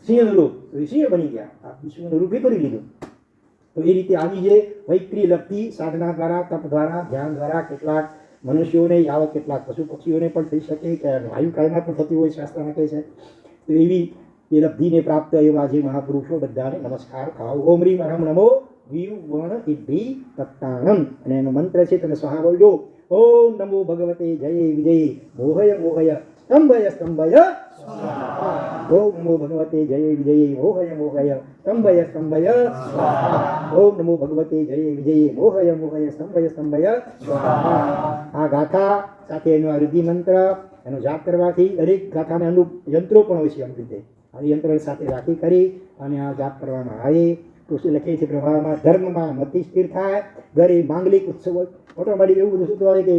સિંહનું રૂપ, તો એ સિંહ બની ગયા. આ વિષ્ણુનું રૂપ વિખૂરી લીધું. તો એ રીતે આવી જે વૈક્રિય લબ્ધિ સાધના દ્વારા, તપ દ્વારા, ધ્યાન દ્વારા કેટલાક મનુષ્યોને આવા કેટલાક પશુ પક્ષીઓને પણ થઈ શકે કે વાયુ કાળમાં પણ થતી હોય શાસ્ત્રમાં કહે છે. તો એવી એ લબ્ધિને પ્રાપ્ત એવા જે મહાપુરુષો બધાને નમસ્કાર ખાઓ. ઓમ રીમ અરહમ નમો વિયુવણ ઇદ્ધિ તત્તાણમ. અને એનો મંત્ર છે તમે સ્વાહા બોલજો. ઓમ નમો ભગવતે જય વિજય મોહય મોહય સ્તંભય સ્તંભય સ્વાહા. ઓમ નમો ભગવતે જય વિજય મોહય મોહય સ્તંભય સ્તંભય સ્વાહા. ઓમ નમો ભગવતે જય વિજય મોહય મોહય સ્તંભય સ્તંભય સ્વાહા. આ ગાથા સાથે એનો આ રિદ્ધિ મંત્ર એનો જાપ કરવાથી દરેક ગાથાને અનુરૂપ યંત્રો પણ હોય છે. અમુક રીતે આ યંત્ર સાથે રાખી કરી અને આ જાપ કરવામાં આવે તો શું લખે છે? પ્રભાવમાં ધર્મમાં મતિ સ્થિર થાય. ઘરે માંગલિક ઉત્સવ ઓટોમેટિક એવું બધું શું હોય કે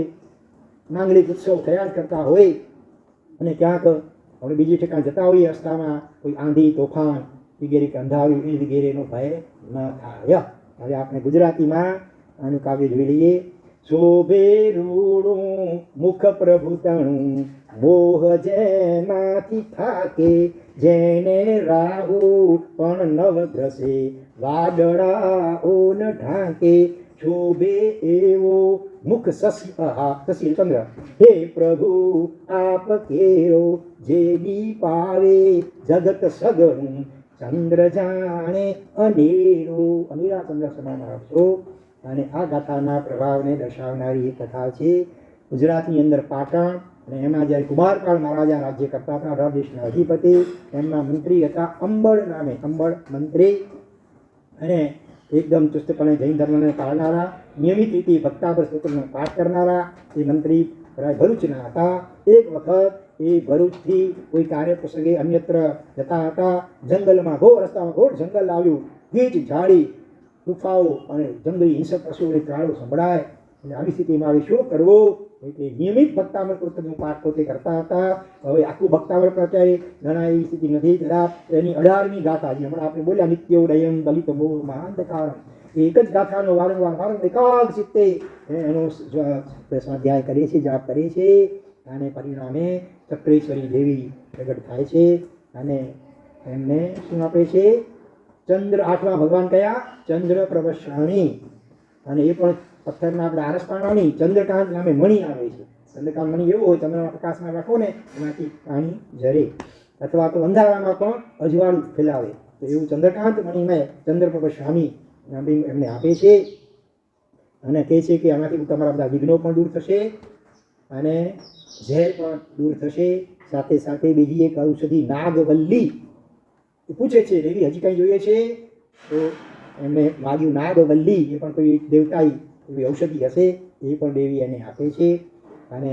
માંગલિક ઉત્સવ થયા જ કરતા હોય અને ક્યાંક આપણે બીજી ઠેકાણ જતા હોઈએ રસ્તામાં કોઈ આંધી તોફાન વગેરે કે અંધારું વગેરેનો ભય ન થાય. હવે આપણે ગુજરાતીમાં આનું કાવ્ય જોઈ લઈએ. શોભે રૂડું મુખ પ્રભુતણું મોહ જેનાથી થાકે જેને રાહુ પણ નવ ગ્રસે વાદળાઓ ન ઢાંકે. શોભે એવો મુખ શશી ચંદ્ર હે પ્રભુ આપ કેરો જે દી પાવે જગત સગનું ચંદ્ર જાણે અનેરો. અનેરા ચંદ્ર સમાન આપશો. અને આ ગાથાના પ્રભાવને દર્શાવનારી એક કથા છે. ગુજરાતની અંદર પાટણ અને એમાં જ્યારે કુમારપાળ મહારાજા રાજ્ય કરતા હતા, અઢાર દેશના અધિપતિ, એમના મંત્રી હતા અંબળ નામે, અંબળ મંત્રી. અને એકદમ ચુસ્તપણે જૈન ધર્મને પાળનારા, નિયમિત રીતે ભક્તાભર સ્તોત્રનો પાઠ કરનારા એ મંત્રી ભરૂચના હતા. એક વખત એ ભરૂચથી કોઈ કાર્ય પ્રસંગે અન્યત્ર જતા હતા. જંગલમાં રસ્તામાં ઘોર જંગલ આવ્યું. ગીચ ઝાડી ગુફાઓ અને જંગલી હિંસક પશુઓને ત્રાળો સંભળાય. એટલે આવી સ્થિતિમાં હવે શું કરવું? એટલે નિયમિત ભક્તામૃત પુસ્તકનું પાઠ પોતે કરતા હતા. હવે આખું ભક્તામૃત પ્રત્યે ઘણા એવી સ્થિતિ નથી. કદાચ એની 18મી ગાથા જે હમણાં આપણે બોલ્યા નિત્યોદયમ દલિત મોહ મહાંધકાર એક જ ગાથાનો વારંવાર એકાગ્રચિત્તે એનો સ્વાધ્યાય કરે છે, જાપ કરે છે, અને પરિણામે ચક્રેશ્વરી દેવી પ્રગટ થાય છે અને એમને શું આપે છે? ચંદ્ર. 8મા ભગવાન કયા? ચંદ્ર પ્રવશાણી. અને એ પણ પથ્થરના આપણે આરસપાણાની ચંદ્રકાંત નામે મણી આવે છે. ચંદ્રકાંત મણી એવું હોય, ચંદ્રના પ્રકાશમાં રાખો ને એમાંથી પાણી ઝરે, અથવા તો અંધારામાં પણ અજવાળું ફેલાવે, તો એવું ચંદ્રકાંત મણીમાં ચંદ્રપ્રભ સ્વામી એમને આપે છે અને કહે છે કે આનાથી તમારા બધા વિઘ્નો પણ દૂર થશે અને ઝેર પણ દૂર થશે. સાથે સાથે બીજી એક ઔષધિ નાગવલ્લી. એ પૂછે છે, દેવી હજી કંઈ જોઈએ છે? તો એમને માગ્યું નાગવલ્લી. એ પણ કોઈ દેવતાઈ એવી ઔષધિ હશે, એ પણ દેવી એને આપે છે. અને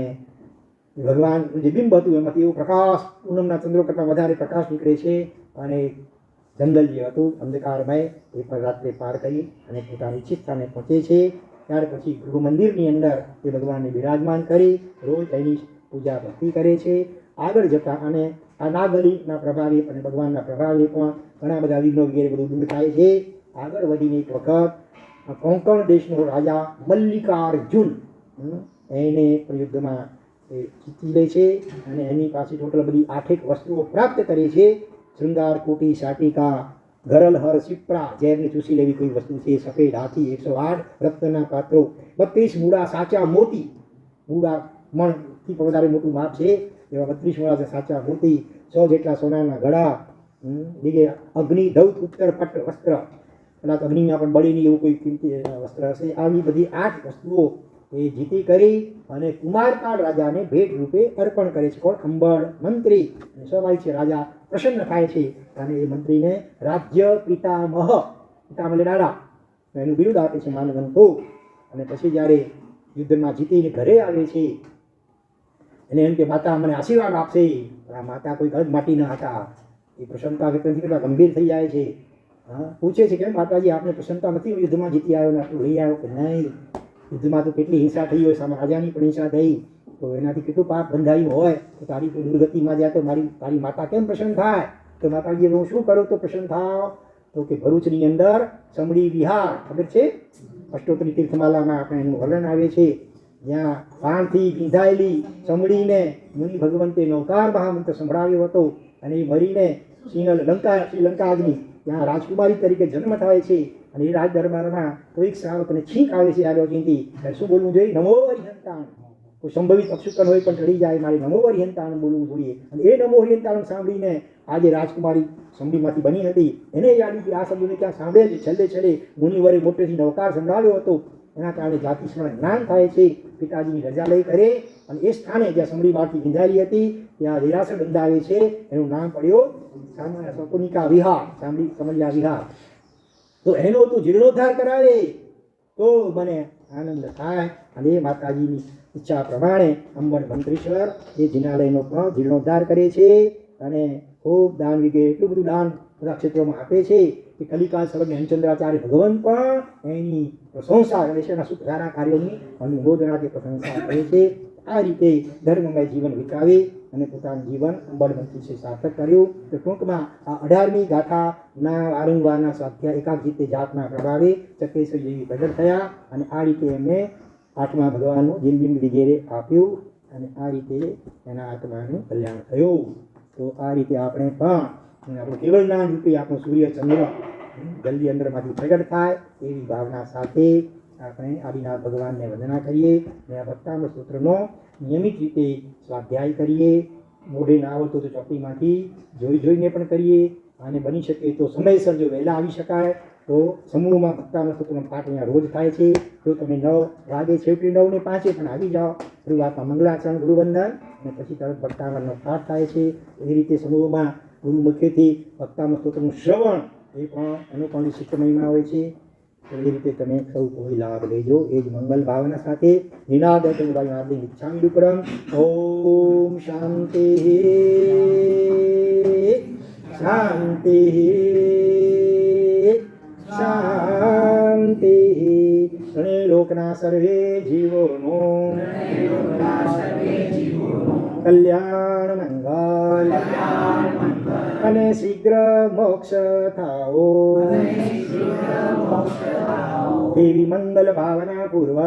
ભગવાન જે બિંબ હતું એમાંથી એવો પ્રકાશ, પૂનમના ચંદ્રો કરતાં વધારે પ્રકાશ નીકળે છે અને જંગલ જે હતું અંધકારમય એ પણ રાત્રે પાર કરી અને પોતાની ઈચ્છિત સ્થાને પહોંચે છે. ત્યાર પછી ગૃહ મંદિરની અંદર એ ભગવાનને બિરાજમાન કરી રોજ એની પૂજા ભક્તિ કરે છે. આગળ જતા અને આ નાગવલ્લીના પ્રભાવે અને ભગવાનના પ્રભાવે પણ ઘણા બધા વિઘ્નો વગેરે બધું દૂર થાય છે. આગળ વધીને એક વખત કોંકણ દેશનો રાજા મલ્લિકાર્જુન એને પણ યુદ્ધમાં જીતી લે છે અને એની પાસે ટોટલ બધી 8 વસ્તુઓ પ્રાપ્ત કરે છે. શૃંગાર કોટી શાટિકા, ગરલ હર સિપ્રા, ઝેરની ચૂસી લેવી કોઈ વસ્તુ છે, સફેદ હાથી 108 રક્તના પાત્રો, 32 મૂળા સાચા મોતી. મૂળા મણથી વધારે મોટું માપ છે એવા 32 મૂળા સાચા મોતી, 100 જેટલા સોનાના ઘડા, બીજે અગ્નિ ધૌત ઉત્તર પટ વસ્ત્ર, કદાચ અગ્નિમાં પણ બળી નહીં એવું કોઈ કિંમતી વસ્ત્ર હશે. આવી બધી 8 વસ્તુઓ એ જીતી કરી અને કુમારપાળ રાજાને ભેટ રૂપે અર્પણ કરે છે. કોણ? અંબળ મંત્રી. અને સ્વાભાવિક છે રાજા પ્રસન્ન થાય છે અને એ મંત્રીને રાજ્ય પિતામહ, પિતામહ એટલે દાદા, એનું બિરુદ આપે છે માનવંતો. અને પછી જ્યારે યુદ્ધમાં જીતીને ઘરે આવે છે અને એમ કે માતા મને આશીર્વાદ આપશે. આ માતા કોઈ અલગ માટી ન હતા. એ પ્રસન્નતા વ્યક્ત નથી કરતા, ગંભીર થઈ જાય છે. પૂછે છે કે માતાજી આપને પ્રસન્નતા નથી? યુદ્ધમાં જીતી આવ્યો ને આટલું લઈ આવ્યો? કે નહીં, યુદ્ધમાં તો કેટલી હિંસા થઈ હોય, સામે રાજાની પણ હિંસા થઈ, તો એનાથી કેટલું પાપ બંધાયું હોય, તો તારી કોઈ દુર્ગતિમાં જાય તો તારી માતા કેમ પ્રસન્ન થાય? તો માતાજી હું શું કરું તો પ્રસન્ન થાવ? તો કે ભરૂચની અંદર સમડી વિહાર, ખબર છે? અષ્ટોત્તરી તીર્થમાલામાં આપણે એનું વર્ણન આવે છે. જ્યાં પાણથી પીંધાયેલી સમડીને મુનિ ભગવંતે નૌકાર મહામંત્ર સંભળાવ્યો હતો અને એ મરીને શ્રીલંકાગ્નિ ત્યાં રાજકુમારી તરીકે જન્મ થાય છે. અને એ રાજ દરબારમાં કોઈક શ્રાવકને છીંક આવે છે આલોચિંતી, શું બોલવું જોઈએ? નમો હરિહંતાણ. કોઈ સંભવિત અપશુકન હોય પણ ચડી જાય, મારે નમો હરિહંતાણ બોલવું જોઈએ. અને એ નમો હરિહંતાણ સાંભળીને આજે રાજકુમારી સમડીમાંથી બની હતી એને યાદ કે આ શબ્દને ક્યાં સાંભળે છે. છેલ્લે છેલ્લે મુનિવરે મોટેથી નવકાર સંભળાવ્યો હતો, એના કારણે જાતિ સ્મરણ જ્ઞાન થાય છે. પિતાજીની રજા લઈ કરે અને એ સ્થાને જ્યાં સમડી માટી બંધાયેલી હતી ત્યાં દેરાસર બંધાવે છે. એનું નામ પડ્યો શકુનિકા વિહાર, સાંભળી સમજ્યા વિહાર. તો એનો તું જીર્ણોદ્ધાર કરાવે તો મને આનંદ થાય. અને એ માતાજીની ઈચ્છા પ્રમાણે અંબળ મંત્રીશ્વર એ જિનાલયનો પણ જીર્ણોદ્ધાર કરે છે અને ખૂબ દાન વિગે એટલું બધું દાન બધા ક્ષેત્રોમાં આપે છે કે કલિકાલ સર્વજ્ઞ હેમચંદ્રાચાર્ય ભગવાન પણ એની પ્રશંસા કરે છે, એના સારા કાર્યોની અનુમોદના કે પ્રશંસા કરે છે. આ રીતે ધર્મમય જીવન વિતાવી અને પોતાનું જીવન અંબળ મંત્રી સાર્થક કર્યું. તો ટૂંકમાં આ 18મી ગાથાના વારંવારના સ્વાધ્યાય એકાગ્રચિત્તે જાપના પ્રભાવે ચક્રેશ્વરી દેવી પ્રગટ થયા અને આ રીતે એમને 8મા ભગવાનનું જીનબિંબ વગેરે આપ્યું અને આ રીતે એના આત્માનું કલ્યાણ થયું. તો આ રીતે આપણે પણ આપણું કેવળ જ્ઞાન રૂપે આપણું સૂર્ય ચંદ્ર જલ્દી અંદરમાંથી પ્રગટ થાય એવી ભાવના સાથે આપણે આદિનાથ ભગવાનને વંદના કરીએ અને આ ભક્તામૃત સૂત્રનો નિયમિત રીતે સ્વાધ્યાય કરીએ. મોઢે ના આવડતો તો ચોપડીમાંથી જોઈને પણ કરીએ અને બની શકે તો સમયસર જો વહેલા આવી શકાય તો સમૂહમાં ભક્તામૃત સૂત્રનો પાઠ અહીંયા રોજ થાય છે. જો તમે 9 વાગે છેવટે 9 ને 5 પણ આવી જાઓ, શરૂઆતમાં મંગલાચરણ ગુરુવંદન અને પછી તરત ભક્તામૃતનો પાઠ થાય છે. એ રીતે સમૂહમાં ગુરુ મુખેથી ભક્તામૃત સૂત્રનું શ્રવણ એ પણ એનો પણ વિશિષ્ટ મહિમા હોય છે. એ રીતે તમે સૌ કોઈ લાભ લેજો. એ જ મંગલ ભાવના સાથે નિનાદ ઈચ્છામી ડુકરમ. ઓમ શાંતિ શાંતિ શાંતિ. અને લોકના સર્વે જીવોનું કલ્યાણ મંગલ અને શીઘ્ર મોક્ષ થાઓ એવી મંગલ ભાવના પૂર્વક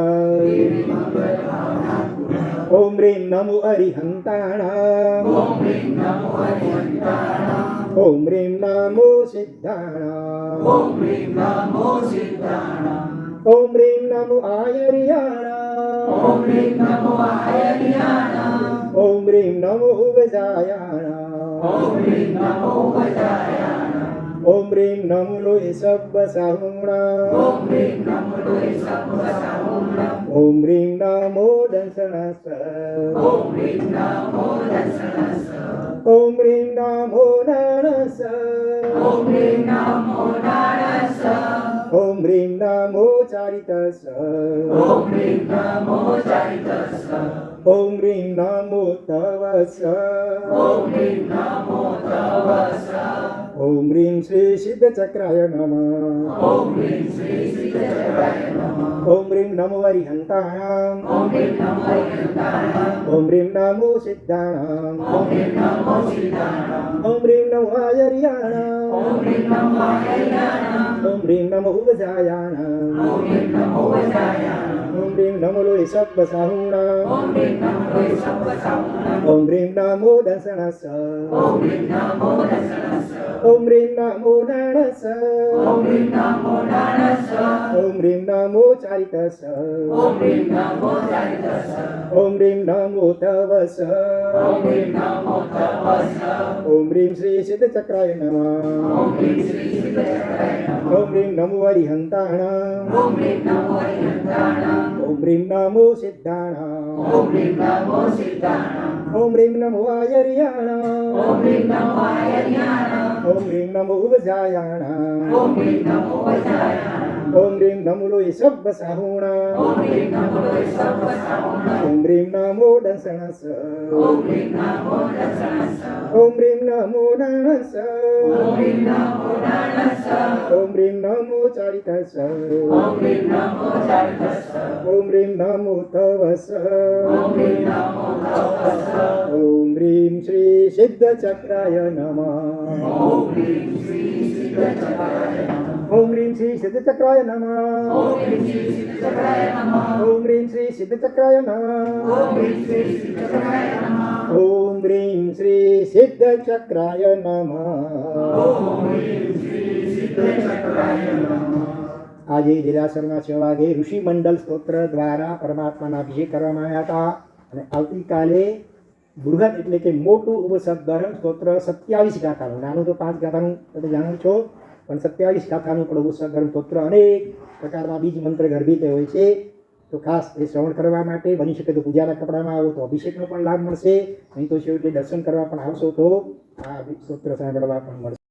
ઓમ રીમ નમો અરિહંતાણ ઓમ રીમ નમો સિદ્ધાણ ઓમ રીમ નમો આયર્યાણ ઓમ રીમ નમો ઉગજાયાણ ઓમ રીમ નમો લોય સબ્બ સાહુણા ઓમ રીમ નમો દંસણસ ઓમ રીમ નમો નાણસ ઓમ રીમ નમો ચારિતસ ઓમ રીમ નમો તવસ ઓમ રીમ શ્રી સિદ્ધ ચક્રાય નમઃ ઓમ રીમ નમો અરિહંતાણ ઓમ રીમ નમો સિદ્ધાણ ઓમ રીમ નમો આયર્યાણ ઓમ રીમ નમો ઉગજાયાણ ઓમ રીમ નમો લોય સબ્બ સાહુણા ઓમ રીમ નમો દંસણસ ઓમ રીમ નમો નાણસ ઓમ રીમ નમો ચારિતસ ઓમ રીમ નમો તવસ ઓમ રીમ શ્રી સિદ્ધ ચક્રાય નમઃ ઓમ રીમ નમો અરિહંતાણ ઓમ રીમ નમો સિદ્ધાણ ઓમ રીમ નમો આયર્યાણ ઓમ રીમ નમો ઉગજાયાણ ઓમ રીમ નમો લોય સબ્બ સાહુણા ઓમ રીમ નમો દંસણસ ઓમ રીમ નમો નાણસ ઓમ રીમ નમો ચારિતસ ઓમ રીમ નમો તવસ ઓમ રીમ શ્રી સિદ્ધ ચક્રાય નમઃ ઓમ રીમ શ્રી સિદ્ધ ચક્રાય નમઃ ઓમ રીમ શ્રી સિદ્ધ ચક્રાય નમઃ ઓમ રીમ શ્રી સિદ્ધ ચક્રાય નમઃ આજે દેરાસરના 6 વાગે ઋષિ મંડળ સ્તોત્ર દ્વારા પરમાત્માના અભિષેક કરવામાં આવ્યા હતા અને આવતીકાલે બૃહદ એટલે કે મોટું ઉપસદગરમ સ્તોત્ર 27 ગાથાનું, નાનું તો 5 ગાથાનું તમે જાણો છો, પણ 27 ગાથાનું પણ ઉપસદગરમ સ્તોત્ર અનેક પ્રકારના બીજ મંત્ર ગર્ભિત હોય છે. તો ખાસ એ શ્રવણ કરવા માટે બની શકે તો પૂજાના કપડામાં આવો તો અભિષેકનો પણ લાભ મળશે, નહીં તો છેવટે દર્શન કરવા પણ આવશો તો આ સ્તોત્ર સાંભળવા પણ મળશે.